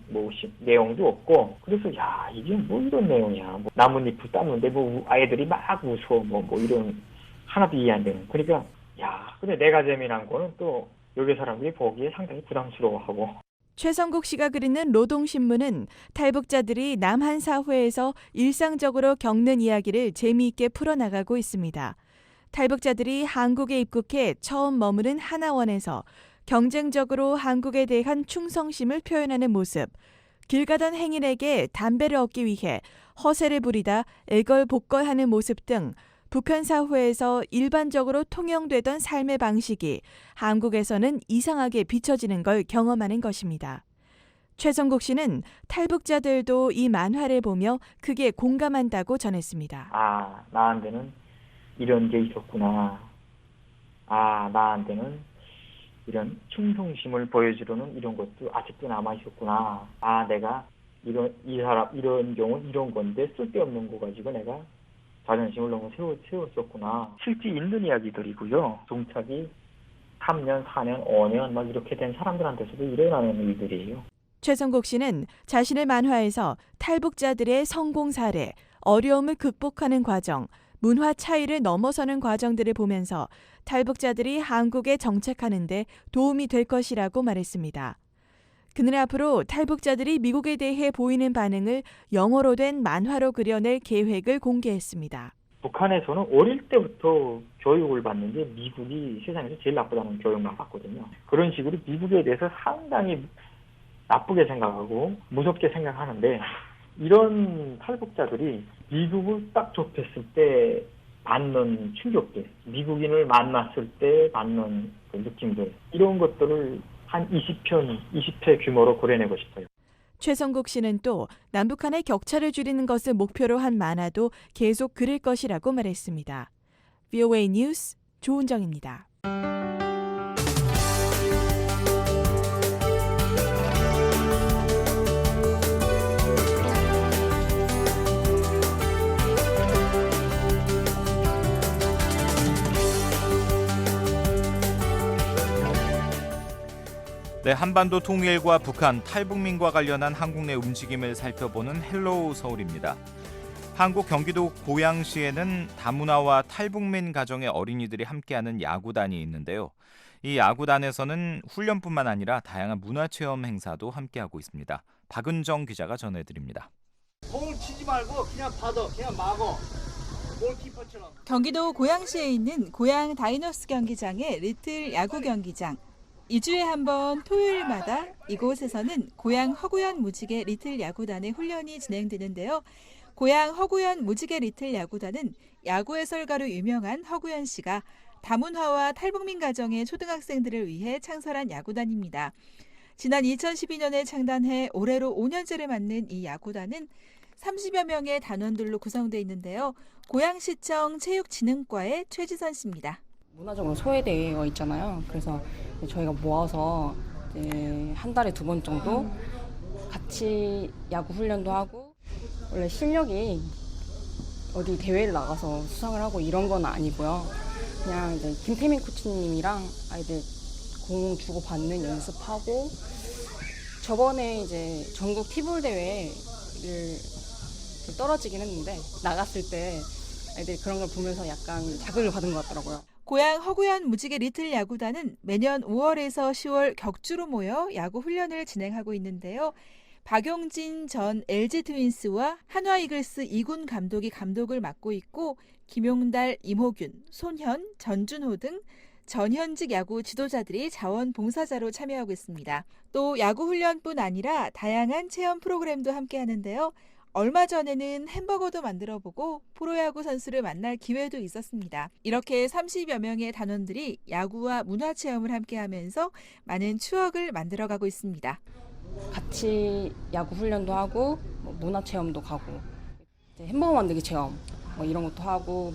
내용도 없고, 그래서 야 이게 뭐 이런 내용이야, 뭐 나뭇잎을 땄는데 뭐 아이들이 막 웃어 뭐 이런 하나도 이해 안 되는. 그러니까 야 근데 내가 재미난 거는 또 여기 사람들이 보기에 상당히 부담스러워하고. 최성국 씨가 그리는 노동신문은 탈북자들이 남한 사회에서 일상적으로 겪는 이야기를 재미있게 풀어나가고 있습니다. 탈북자들이 한국에 입국해 처음 머무른 하나원에서 경쟁적으로 한국에 대한 충성심을 표현하는 모습, 길 가던 행인에게 담배를 얻기 위해 허세를 부리다 애걸복걸하는 모습 등 북한 사회에서 일반적으로 통용되던 삶의 방식이 한국에서는 이상하게 비춰지는 걸 경험하는 것입니다. 최성국 씨는 탈북자들도 이 만화를 보며 크게 공감한다고 전했습니다. 아, 나한테는 이런 게 있었구나. 아, 나한테는 이런 충성심을 보여주려는 이런 것도 아직도 남아 있었구나. 아, 내가 이런 경우 이런 건데 쓸데없는 거 가지고 내가 자존심을 너무 세웠었구나. 실제 있는 이야기들이고요. 정착이 3년, 4년, 5년 막 이렇게 된 사람들한테서도 일어나는 일들이에요. 최성국 씨는 자신의 만화에서 탈북자들의 성공 사례, 어려움을 극복하는 과정, 문화 차이를 넘어서는 과정들을 보면서 탈북자들이 한국에 정착하는데 도움이 될 것이라고 말했습니다. 그는 앞으로 탈북자들이 미국에 대해 보이는 반응을 영어로 된 만화로 그려낼 계획을 공개했습니다. 북한에서는 어릴 때부터 교육을 받는 게 미국이 세상에서 제일 나쁘다는 교육만 받거든요. 그런 식으로 미국에 대해서 상당히 나쁘게 생각하고 무섭게 생각하는데, 이런 탈북자들이 미국을 딱 접했을 때 받는 충격들, 미국인을 만났을 때 받는 그 느낌들, 이런 것들을 한 20회 규모로 그려내고 싶어요. 최성국 씨는 또 남북한의 격차를 줄이는 것을 목표로 한 만화도 계속 그릴 것이라고 말했습니다. VOA 뉴스 조은정입니다. 네, 한반도 통일과 북한, 탈북민과 관련한 한국 내 움직임을 살펴보는 헬로우 서울입니다. 한국 경기도 고양시에는 다문화와 탈북민 가정의 어린이들이 함께하는 야구단이 있는데요. 이 야구단에서는 훈련뿐만 아니라 다양한 문화체험 행사도 함께하고 있습니다. 박은정 기자가 전해드립니다. 공을 치지 말고 그냥 받아, 그냥 막어. 골키퍼처럼. 경기도 고양시에 있는 고양 다이너스 경기장의 리틀 야구 경기장. 2주에 한 번 토요일마다 이곳에서는 고양 허구연 무지개 리틀 야구단의 훈련이 진행되는데요. 고양 허구연 무지개 리틀 야구단은 야구 해설가로 유명한 허구연 씨가 다문화와 탈북민 가정의 초등학생들을 위해 창설한 야구단입니다. 지난 2012년에 창단해 올해로 5년째를 맞는 이 야구단은 30여 명의 단원들로 구성되어 있는데요. 고양시청 체육진흥과의 최지선 씨입니다. 문화적으로 소외되어 있잖아요. 그래서 저희가 모아서 한 달에 2번 정도 같이 야구 훈련도 하고 원래 실력이 어디 대회를 나가서 수상을 하고 이런 건 아니고요. 그냥 이제 김태민 코치님이랑 아이들 공 주고 받는 연습하고 저번에 이제 전국 티볼 대회를 떨어지긴 했는데 나갔을 때 아이들이 그런 걸 보면서 약간 자극을 받은 것 같더라고요. 고양 허구현 무지개 리틀 야구단은 매년 5월에서 10월 격주로 모여 야구 훈련을 진행하고 있는데요. 박용진 전 LG 트윈스와 한화 이글스 2군 감독이 감독을 맡고 있고 김용달, 임호균, 손현, 전준호 등 전현직 야구 지도자들이 자원봉사자로 참여하고 있습니다. 또 야구 훈련뿐 아니라 다양한 체험 프로그램도 함께 하는데요. 얼마 전에는 햄버거도 만들어보고 프로야구 선수를 만날 기회도 있었습니다. 이렇게 30여 명의 단원들이 야구와 문화체험을 함께하면서 많은 추억을 만들어가고 있습니다. 같이 야구 훈련도 하고 문화체험도 가고 이제 햄버거 만들기 체험 이런 것도 하고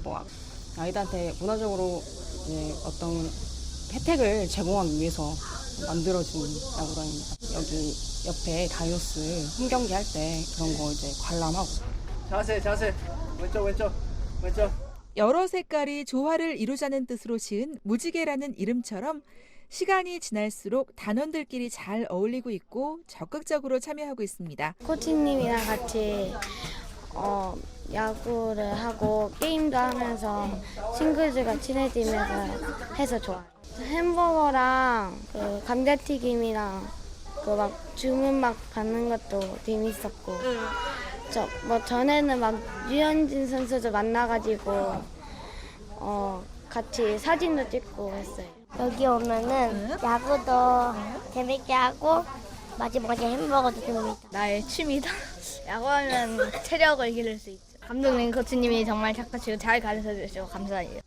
아이들한테 문화적으로 이제 어떤 혜택을 제공하기 위해서 만들어진 야구단입니다. 여기 옆에 다이노스 홈경기 할 때 그런 거 이제 관람하고. 자세. 왼쪽. 여러 색깔이 조화를 이루자는 뜻으로 지은 무지개라는 이름처럼 시간이 지날수록 단원들끼리 잘 어울리고 있고 적극적으로 참여하고 있습니다. 코치님이랑 같이 야구를 하고 게임도 하면서 친구들과 친해지면서 해서 좋아요. 햄버거랑 그 감자튀김이랑 그 막 주문 막 받는 것도 재밌었고 전에는 막 유현진 선수도 만나가지고 같이 사진도 찍고 했어요. 여기 오면은 야구도 재밌게 하고 마지막에 햄버거도 줍니다. 나의 취미다. 야구하면 체력을 기를 수 있죠. 감독님, 코치님이 정말 착하시고 잘 가르쳐주시고 감사해요.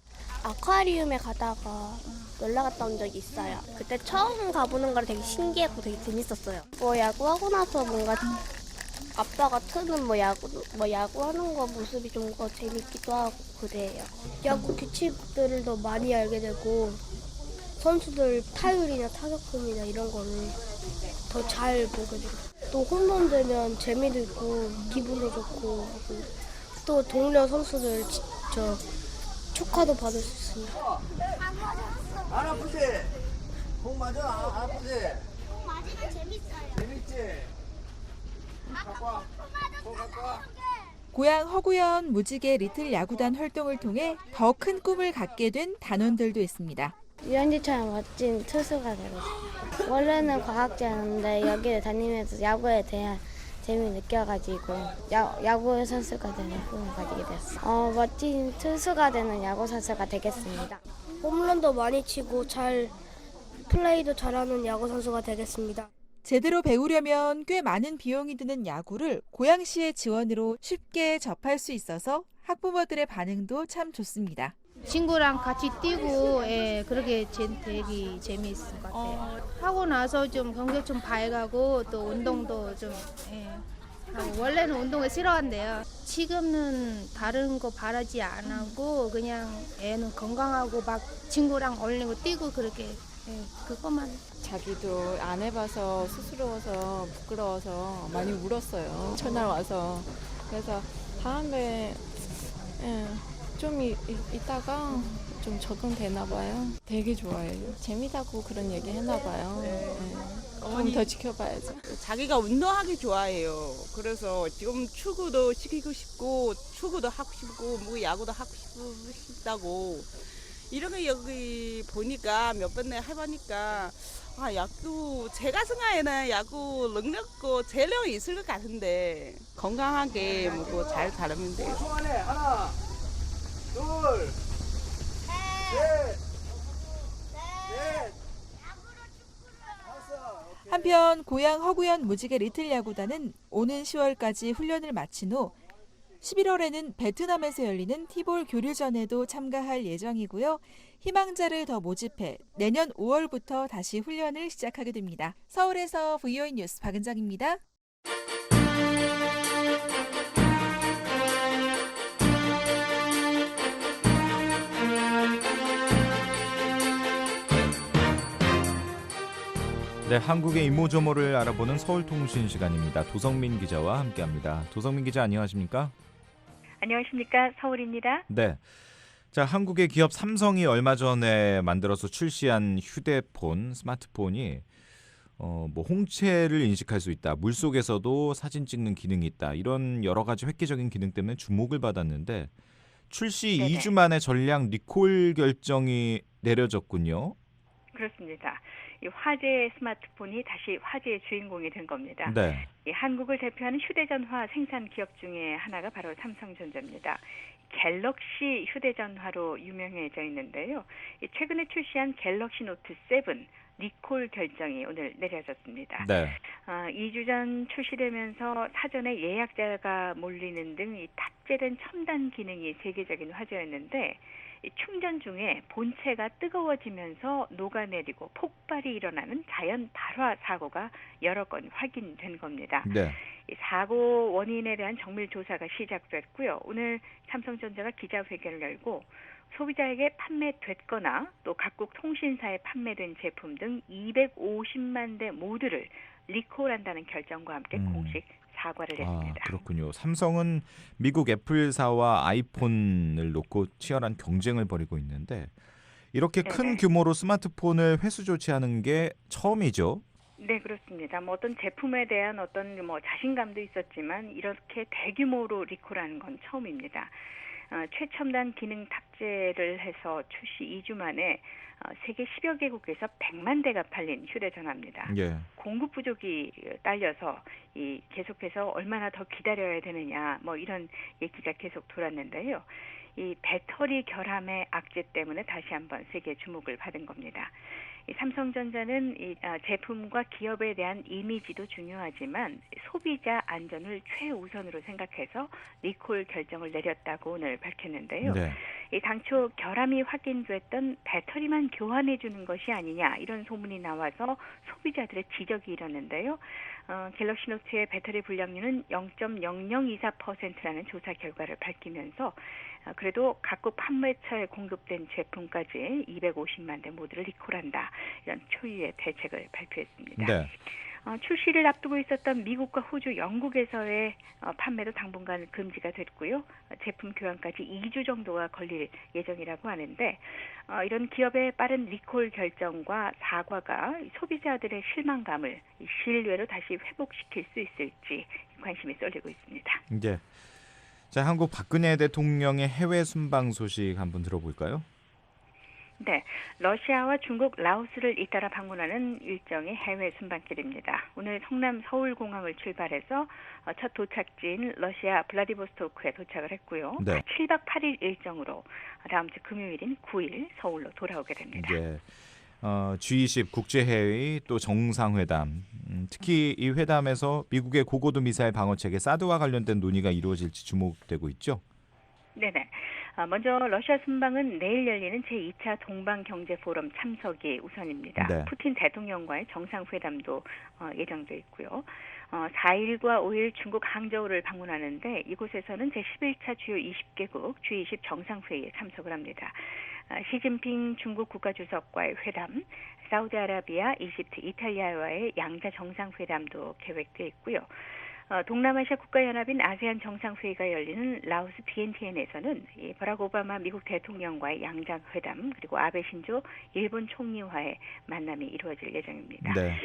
아쿠아리움에 가다가 놀러 갔다 온 적이 있어요. 그때 처음 가보는 거라 되게 신기했고 되게 재밌었어요. 야구하고 나서 뭔가 아빠가 트는 야구하는 거 모습이 좀 더 재밌기도 하고 그래요. 야구 규칙들을 더 많이 알게 되고 선수들 타율이나 타격폼이나 이런 거를 더 잘 보게 되고 또 홈런 되면 재미도 있고 기분도 좋고 또 동료 선수들 축하도 받을 수 있습니다. 안 아프지? 공 맞아? 안 아프지? 공 맞으면 재밌어요. 재밌지? 갖고 와. 공 갖고 와. 고양 허구현 무지개 리틀 야구단 활동을 통해 더 큰 꿈을 갖게 된 단원들도 있습니다. 유현진처럼 멋진 투수가 되고 싶어요. 원래는 과학자였는데 여기를 다니면서 야구에 대한 재미 느껴가지고 야구 선수가 되는 꿈을 가지게 되었어요. 멋진 투수가 되는 야구 선수가 되겠습니다. 홈런도 많이 치고 플레이도 잘하는 야구 선수가 되겠습니다. 제대로 배우려면 꽤 많은 비용이 드는 야구를 고양시의 지원으로 쉽게 접할 수 있어서 학부모들의 반응도 참 좋습니다. 친구랑 같이 뛰고 그렇게 되게 재미있을 것 같아요. 하고 나서 좀 경력 좀 밝아고 또 운동도 좀 하고 원래는 운동을 싫어한대요. 지금은 다른 거 바라지 안 하고 그냥 애는 건강하고 막 친구랑 어울리고 뛰고 그렇게 그것만. 자기도 안 해봐서 쑥스러워서 부끄러워서 많이 울었어요. 첫날 와서. 그래서 다음에 좀 있다가 좀 적응되나 봐요. 되게 좋아해요. 재미다고 그런 얘기 했나 봐요. 좀 더 지켜봐야죠. 자기가 운동하기 좋아해요. 그래서 지금 축구도 시키고 싶고 축구도 하고 싶고 야구도 하고 싶다고 이렇게 여기 보니까 몇 번 해보니까 야구 제가 생각에는 야구 능력고 재력이 있을 것 같은데 건강하게 잘 가르면 돼요. 하나, 둘, 셋, 넷, 다섯. 한편 고양 허구현 무지개 리틀 야구단은 오는 10월까지 훈련을 마친 후 11월에는 베트남에서 열리는 티볼 교류전에도 참가할 예정이고요. 희망자를 더 모집해 내년 5월부터 다시 훈련을 시작하게 됩니다. 서울에서 VOA 뉴스 박은정입니다. 네, 한국의 이모저모를 알아보는 서울통신 시간입니다. 도성민 기자와 함께합니다. 도성민 기자 안녕하십니까? 안녕하십니까? 서울입니다. 네. 자, 한국의 기업 삼성이 얼마 전에 만들어서 출시한 휴대폰, 스마트폰이 뭐 홍채를 인식할 수 있다, 물속에서도 사진 찍는 기능이 있다, 이런 여러 가지 획기적인 기능 때문에 주목을 받았는데 출시 네네. 2주 만에 전량 리콜 결정이 내려졌군요. 그렇습니다. 이 화제의 스마트폰이 다시 화제의 주인공이 된 겁니다. 네. 이 한국을 대표하는 휴대전화 생산 기업 중에 하나가 바로 삼성전자입니다. 갤럭시 휴대전화로 유명해져 있는데요. 이 최근에 출시한 갤럭시 노트 7 리콜 결정이 오늘 내려졌습니다. 네. 2주 전 출시되면서 사전에 예약자가 몰리는 등 이 탑재된 첨단 기능이 세계적인 화제였는데 이 충전 중에 본체가 뜨거워지면서 녹아내리고 폭발이 일어나는 자연 발화 사고가 여러 건 확인된 겁니다. 네. 이 사고 원인에 대한 정밀 조사가 시작됐고요. 오늘 삼성전자가 기자회견을 열고 소비자에게 판매됐거나 또 각국 통신사에 판매된 제품 등 250만 대 모두를 리콜한다는 결정과 함께 공식 사과를 했습니다. 그렇군요. 삼성은 미국 애플사와 아이폰을 놓고 치열한 경쟁을 벌이고 있는데 이렇게 큰 규모로 스마트폰을 회수 조치하는 게 처음이죠. 네, 그렇습니다. 뭐 어떤 제품에 대한 어떤 뭐 자신감도 있었지만 이렇게 대규모로 리콜하는 건 처음입니다. 최첨단 기능 탑재를 해서 출시 2주 만에 세계 10여 개국에서 100만 대가 팔린 휴대전화입니다. 예. 공급 부족이 딸려서 이 계속해서 얼마나 더 기다려야 되느냐 뭐 이런 얘기가 계속 돌았는데요. 이 배터리 결함의 악재 때문에 다시 한번 세계 주목을 받은 겁니다. 이 삼성전자는 이 제품과 기업에 대한 이미지도 중요하지만 소비자 안전을 최우선으로 생각해서 리콜 결정을 내렸다고 오늘 밝혔는데요. 네. 이 당초 결함이 확인됐던 배터리만 교환해 주는 것이 아니냐 이런 소문이 나와서 소비자들의 지적이 일었는데요. 갤럭시 노트의 배터리 불량률은 0.0024%라는 조사 결과를 밝히면서 그래도 각국 판매처에 공급된 제품까지 250만 대 모두를 리콜한다. 이런 초유의 대책을 발표했습니다. 네. 출시를 앞두고 있었던 미국과 호주, 영국에서의 판매도 당분간 금지가 됐고요. 제품 교환까지 2주 정도가 걸릴 예정이라고 하는데 이런 기업의 빠른 리콜 결정과 사과가 소비자들의 실망감을 신뢰로 다시 회복시킬 수 있을지 관심이 쏠리고 있습니다. 이제 자, 한국 박근혜 대통령의 해외 순방 소식 한번 들어볼까요? 네, 러시아와 중국, 라오스를 잇따라 방문하는 일정의 해외 순방길입니다. 오늘 성남 서울공항을 출발해서 첫 도착지인 러시아 블라디보스토크에 도착을 했고요. 네. 7박 8일 일정으로 다음 주 금요일인 9일 서울로 돌아오게 됩니다. 이제 G20 국제회의 또 정상회담, 특히 이 회담에서 미국의 고고도 미사일 방어체계 사드와 관련된 논의가 이루어질지 주목되고 있죠. 네네. 먼저 러시아 순방은 내일 열리는 제2차 동방경제포럼 참석이 우선입니다. 네. 푸틴 대통령과의 정상회담도 예정돼 있고요. 4일과 5일 중국 항저우를 방문하는데 이곳에서는 제11차 주요 20개국 G20 정상회의에 참석을 합니다. 시진핑 중국 국가주석과의 회담, 사우디아라비아, 이집트, 이탈리아와의 양자 정상회담도 계획돼 있고요. 동남아시아 국가연합인 아세안 정상회의가 열리는 라오스 비엔티엔에서는 이 버락 오바마 미국 대통령과의 양자회담 그리고 아베 신조 일본 총리와의 만남이 이루어질 예정입니다. 네.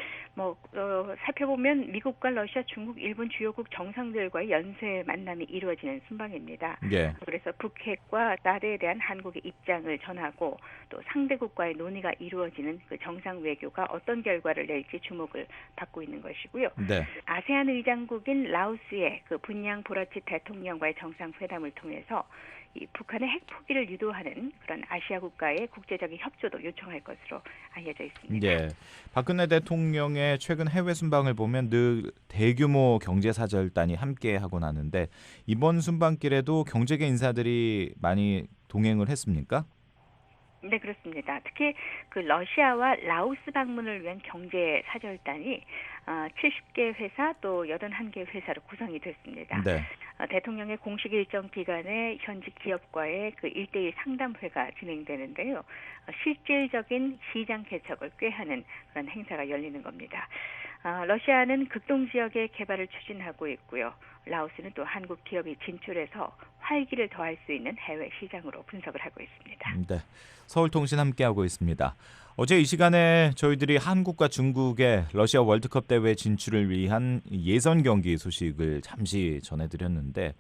살펴보면 미국과 러시아, 중국, 일본 주요국 정상들과의 연쇄 만남이 이루어지는 순방입니다. 예. 그래서 북핵과 사드에 대한 한국의 입장을 전하고 또 상대국과의 논의가 이루어지는 그 정상 외교가 어떤 결과를 낼지 주목을 받고 있는 것이고요. 네. 아세안 의장국인 라오스의 그 분양 보라치 대통령과의 정상회담을 통해서 이 북한의 핵 포기를 유도하는 그런 아시아 국가의 국제적인 협조도 요청할 것으로 알려져 있습니다. 예. 박근혜 대통령의 최근 해외 순방을 보면 늘 대규모 경제사절단이 함께 하곤 하는데 이번 순방길에도 경제계 인사들이 많이 동행을 했습니까? 네, 그렇습니다. 특히 그 러시아와 라오스 방문을 위한 경제 사절단이 70개 회사 또 81개 회사로 구성이 됐습니다. 네. 대통령의 공식 일정 기간에 현직 기업과의 그 1대1 상담회가 진행되는데요. 실질적인 시장 개척을 꾀하는 그런 행사가 열리는 겁니다. 러시아는 극동 지역의 개발을 추진하고 있고요. 라오스는 또 한국 기업이 진출해서 활기를 더할 수 있는 해외 시장으로 분석을 하고 있습니다. 네. 서울통신 함께하고 있습니다. 어제 이 시간에 저희들이 한국과 중국의 러시아 월드컵 대회 진출을 위한 예선 경기 소식을 잠시 전해드렸는데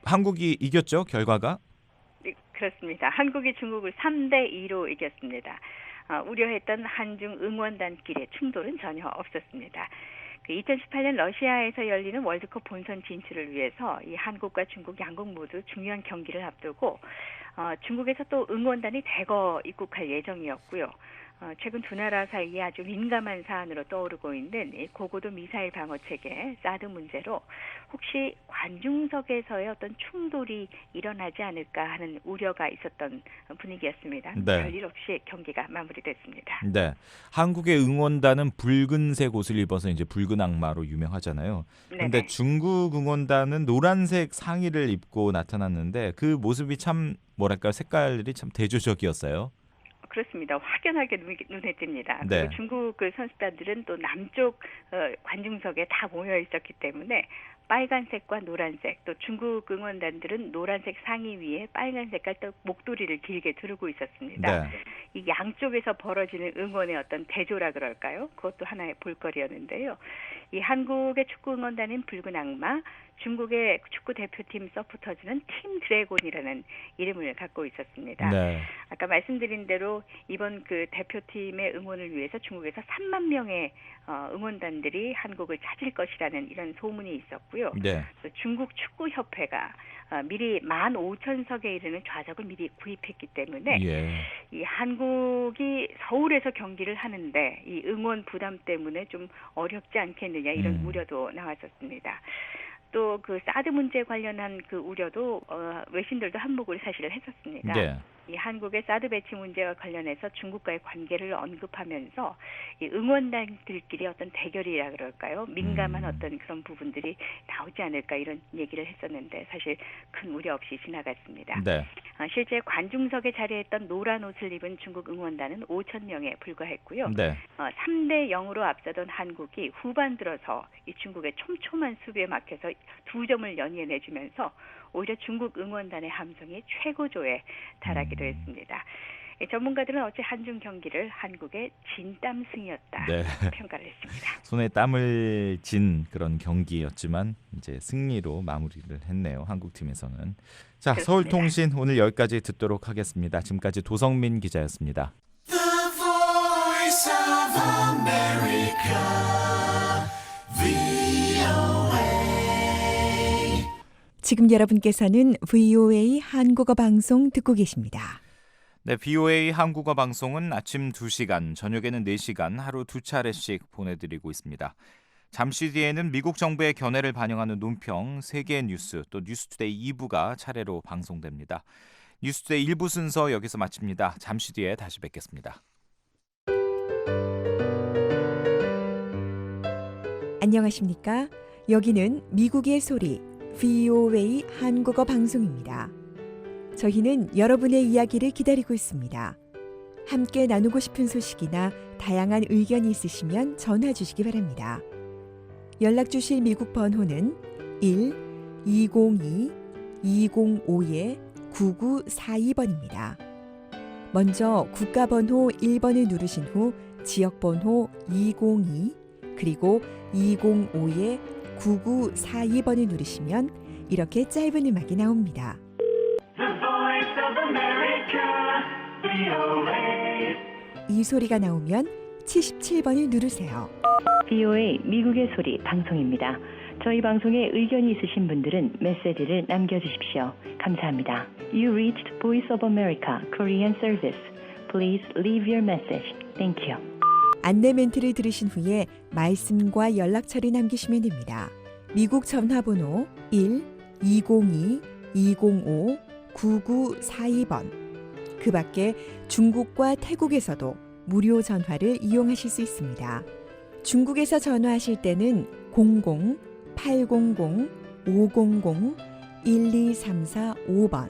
한국이 이겼죠? 결과가? 네, 그렇습니다. 한국이 중국을 3대2로 이겼습니다. 우려했던 한중 응원단끼리의 충돌은 전혀 없었습니다. 2018년 러시아에서 열리는 월드컵 본선 진출을 위해서 이 한국과 중국 양국 모두 중요한 경기를 앞두고 중국에서 또 응원단이 대거 입국할 예정이었고요. 최근 두 나라 사이에 아주 민감한 사안으로 떠오르고 있는 이 고고도 미사일 방어 체계 사드 문제로 혹시 관중석에서의 어떤 충돌이 일어나지 않을까 하는 우려가 있었던 분위기였습니다. 네. 별일 없이 경기가 마무리됐습니다. 네. 한국의 응원단은 붉은색 옷을 입어서 이제 붉은 악마로 유명하잖아요. 그런데 중국 응원단은 노란색 상의를 입고 나타났는데 그 모습이 참 뭐랄까 색깔이 참 대조적이었어요. 그렇습니다. 확연하게 눈에 띕니다. 네. 그리고 중국 그 선수단들은 또 남쪽 관중석에 다 모여 있었기 때문에 빨간색과 노란색, 또 중국 응원단들은 노란색 상의 위에 빨간 색깔 또 목도리를 길게 두르고 있었습니다. 네. 이 양쪽에서 벌어지는 응원의 어떤 대조라 그럴까요? 그것도 하나의 볼거리였는데요. 이 한국의 축구 응원단인 붉은 악마, 중국의 축구 대표팀 서포터즈는 팀 드래곤이라는 이름을 갖고 있었습니다. 네. 아까 말씀드린 대로 이번 그 대표팀의 응원을 위해서 중국에서 3만 명의 응원단들이 한국을 찾을 것이라는 이런 소문이 있었고요. 네. 또 중국 축구협회가 미리 15,000석에 이르는 좌석을 미리 구입했기 때문에 이 한국이 서울에서 경기를 하는데 이 응원 부담 때문에 좀 어렵지 않겠느냐 이런 우려도 나왔었습니다. 또 그 사드 문제 관련한 그 우려도 외신들도 한몫을 사실 했었습니다. 네. 이 한국의 사드 배치 문제와 관련해서 중국과의 관계를 언급하면서 이 응원단들끼리 어떤 대결이라 그럴까요? 민감한 어떤 그런 부분들이 나오지 않을까 이런 얘기를 했었는데 사실 큰 우려 없이 지나갔습니다. 네. 실제 관중석에 자리했던 노란 옷을 입은 중국 응원단은 5,000명에 불과했고요. 네. 3대 0으로 앞서던 한국이 후반 들어서 이 중국의 촘촘한 수비에 막혀서 2점을 연이어내주면서 오히려 중국 응원단의 함성이 최고조에 달하기도 했습니다. 전문가들은 어제 한중 경기를 한국의 진땀승이었다 평가를 했습니다. 손에 땀을 진 그런 경기였지만 이제 승리로 마무리를 했네요. 한국 팀에서는. 자, 그렇습니다. 서울통신 오늘 여기까지 듣도록 하겠습니다. 지금까지 도성민 기자였습니다. The Voice of America, VOA. 지금 여러분께서는 VOA 한국어 방송 듣고 계십니다. 네, VOA 한국어 방송은 아침 2시간, 저녁에는 4시간 하루 2차례씩 보내드리고 있습니다. 잠시 뒤에는 미국 정부의 견해를 반영하는 논평, 세계 뉴스, 또 뉴스투데이 2부가 차례로 방송됩니다. 뉴스투데이 1부 순서 여기서 마칩니다. 잠시 뒤에 다시 뵙겠습니다. 안녕하십니까? 여기는 미국의 소리 VOA 한국어 방송입니다. 저희는 여러분의 이야기를 기다리고 있습니다. 함께 나누고 싶은 소식이나 다양한 의견이 있으시면 전화 주시기 바랍니다. 연락 주실 미국 번호는 1-202-205-9942번입니다. 먼저 국가번호 1번을 누르신 후 지역번호 202 그리고 205-9942번을 누르시면 이렇게 짧은 음악이 나옵니다. 이 소리가 나오면 77번을 누르세요. VOA 미국의 소리 방송입니다. 저희 방송에 의견이 있으신 분들은 메시지를 남겨주십시오. 감사합니다. You reached Voice of America Korean Service. Please leave your message. Thank you. 안내 멘트를 들으신 후에 말씀과 연락처를 남기시면 됩니다. 미국 전화번호 1-202-205-9942번. 그 밖에 중국과 태국에서도 무료 전화를 이용하실 수 있습니다. 중국에서 전화하실 때는 00-800-500-12345번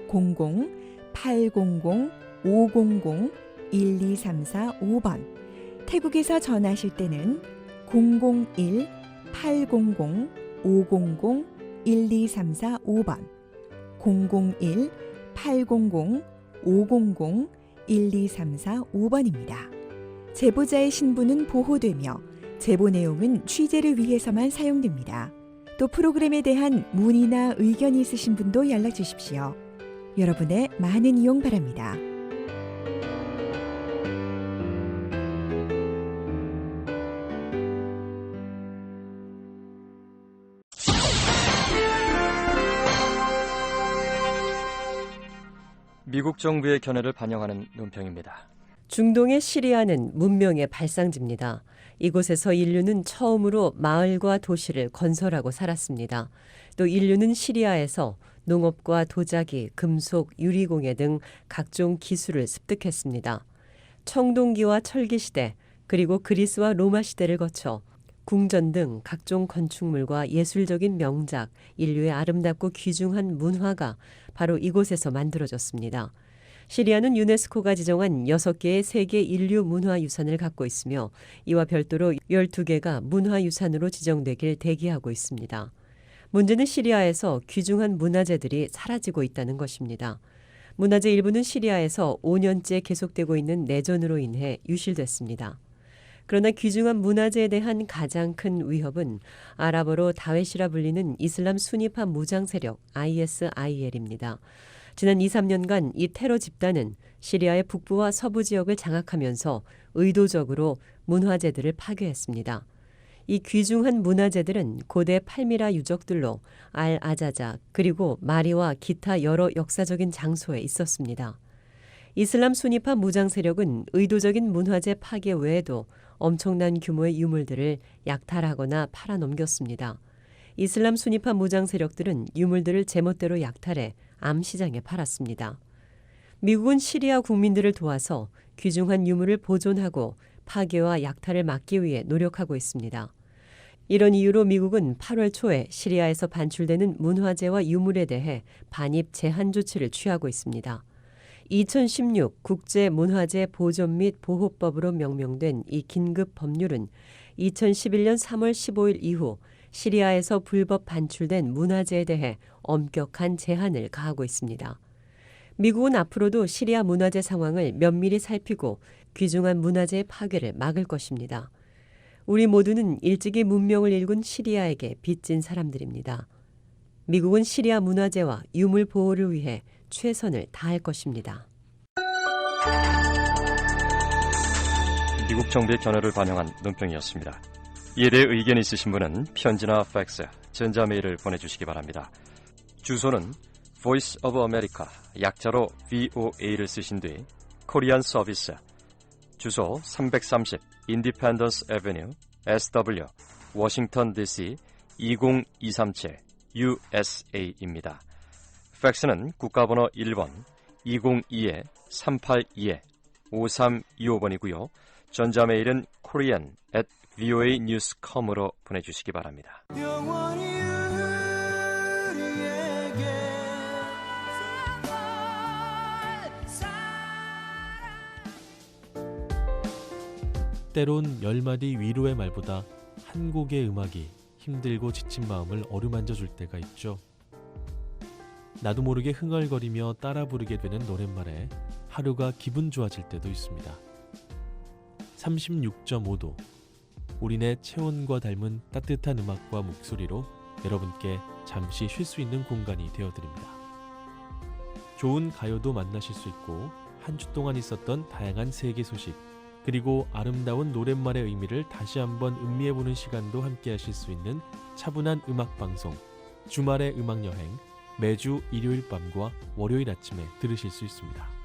00-800-500-12345번 태국에서 전화하실 때는 001-800-500-12345번 001-800-500-12345번입니다. 제보자의 신분은 보호되며 제보 내용은 취재를 위해서만 사용됩니다. 또 프로그램에 대한 문의나 의견이 있으신 분도 연락 주십시오. 여러분의 많은 이용 바랍니다. 미국 정부의 견해를 반영하는 논평입니다. 중동의 시리아는 문명의 발상지입니다. 이곳에서 인류는 처음으로 마을과 도시를 건설하고 살았습니다. 또 인류는 시리아에서 농업과 도자기, 금속, 유리공예 등 각종 기술을 습득했습니다. 청동기와 철기시대, 그리고 그리스와 로마 시대를 거쳐 궁전 등 각종 건축물과 예술적인 명작, 인류의 아름답고 귀중한 문화가 바로 이곳에서 만들어졌습니다. 시리아는 유네스코가 지정한 6개의 세계 인류 문화유산을 갖고 있으며 이와 별도로 12개가 문화유산으로 지정되길 대기하고 있습니다. 문제는 시리아에서 귀중한 문화재들이 사라지고 있다는 것입니다. 문화재 일부는 시리아에서 5년째 계속되고 있는 내전으로 인해 유실됐습니다. 그러나 귀중한 문화재에 대한 가장 큰 위협은 아랍어로 다웨시라 불리는 이슬람 순위파 무장 세력 ISIL입니다. 지난 2-3년간 이 테러 집단은 시리아의 북부와 서부 지역을 장악하면서 의도적으로 문화재들을 파괴했습니다. 이 귀중한 문화재들은 고대 팔미라 유적들로 알-아자자 그리고 마리와 기타 여러 역사적인 장소에 있었습니다. 이슬람 순위파 무장 세력은 의도적인 문화재 파괴 외에도 엄청난 규모의 유물들을 약탈하거나 팔아넘겼습니다. 이슬람 순위파 무장 세력들은 유물들을 제멋대로 약탈해 암시장에 팔았습니다. 미국은 시리아 국민들을 도와서 귀중한 유물을 보존하고 파괴와 약탈을 막기 위해 노력하고 있습니다. 이런 이유로 미국은 8월 초에 시리아에서 반출되는 문화재와 유물에 대해 반입 제한 조치를 취하고 있습니다. 2016 국제문화재 보존 및 보호법으로 명명된 이 긴급 법률은 2011년 3월 15일 이후 시리아에서 불법 반출된 문화재에 대해 엄격한 제한을 가하고 있습니다. 미국은 앞으로도 시리아 문화재 상황을 면밀히 살피고 귀중한 문화재의 파괴를 막을 것입니다. 우리 모두는 일찍이 문명을 일군 시리아에게 빚진 사람들입니다. 미국은 시리아 문화재와 유물 보호를 위해 최선을 다할 것입니다. 미국 정부의 견해를 반영한 논평이었습니다. 이에 대해 의견이 있으신 분은 편지나 팩스, 전자메일을 보내주시기 바랍니다. 주소는 Voice of America, 약자로 VOA를 쓰신 뒤 코리안 서비스, 주소 330 Independence Avenue, SW, 워싱턴 DC 20237 USA입니다. 팩스는 국가번호 1번 202-382-5325번이고요. 전자메일은 korean@voanews.com으로 보내주시기 바랍니다. 때론 10마디 위로의 말보다 한 곡의 음악이 힘들고 지친 마음을 어루만져 줄 때가 있죠. 나도 모르게 흥얼거리며 따라 부르게 되는 노랫말에 하루가 기분 좋아질 때도 있습니다. 36.5도, 우리네 체온과 닮은 따뜻한 음악과 목소리로 여러분께 잠시 쉴 수 있는 공간이 되어드립니다. 좋은 가요도 만나실 수 있고 한 주 동안 있었던 다양한 세계 소식, 그리고 아름다운 노랫말의 의미를 다시 한번 음미해보는 시간도 함께 하실 수 있는 차분한 음악방송 주말의 음악여행, 매주 일요일 밤과 월요일 아침에 들으실 수 있습니다.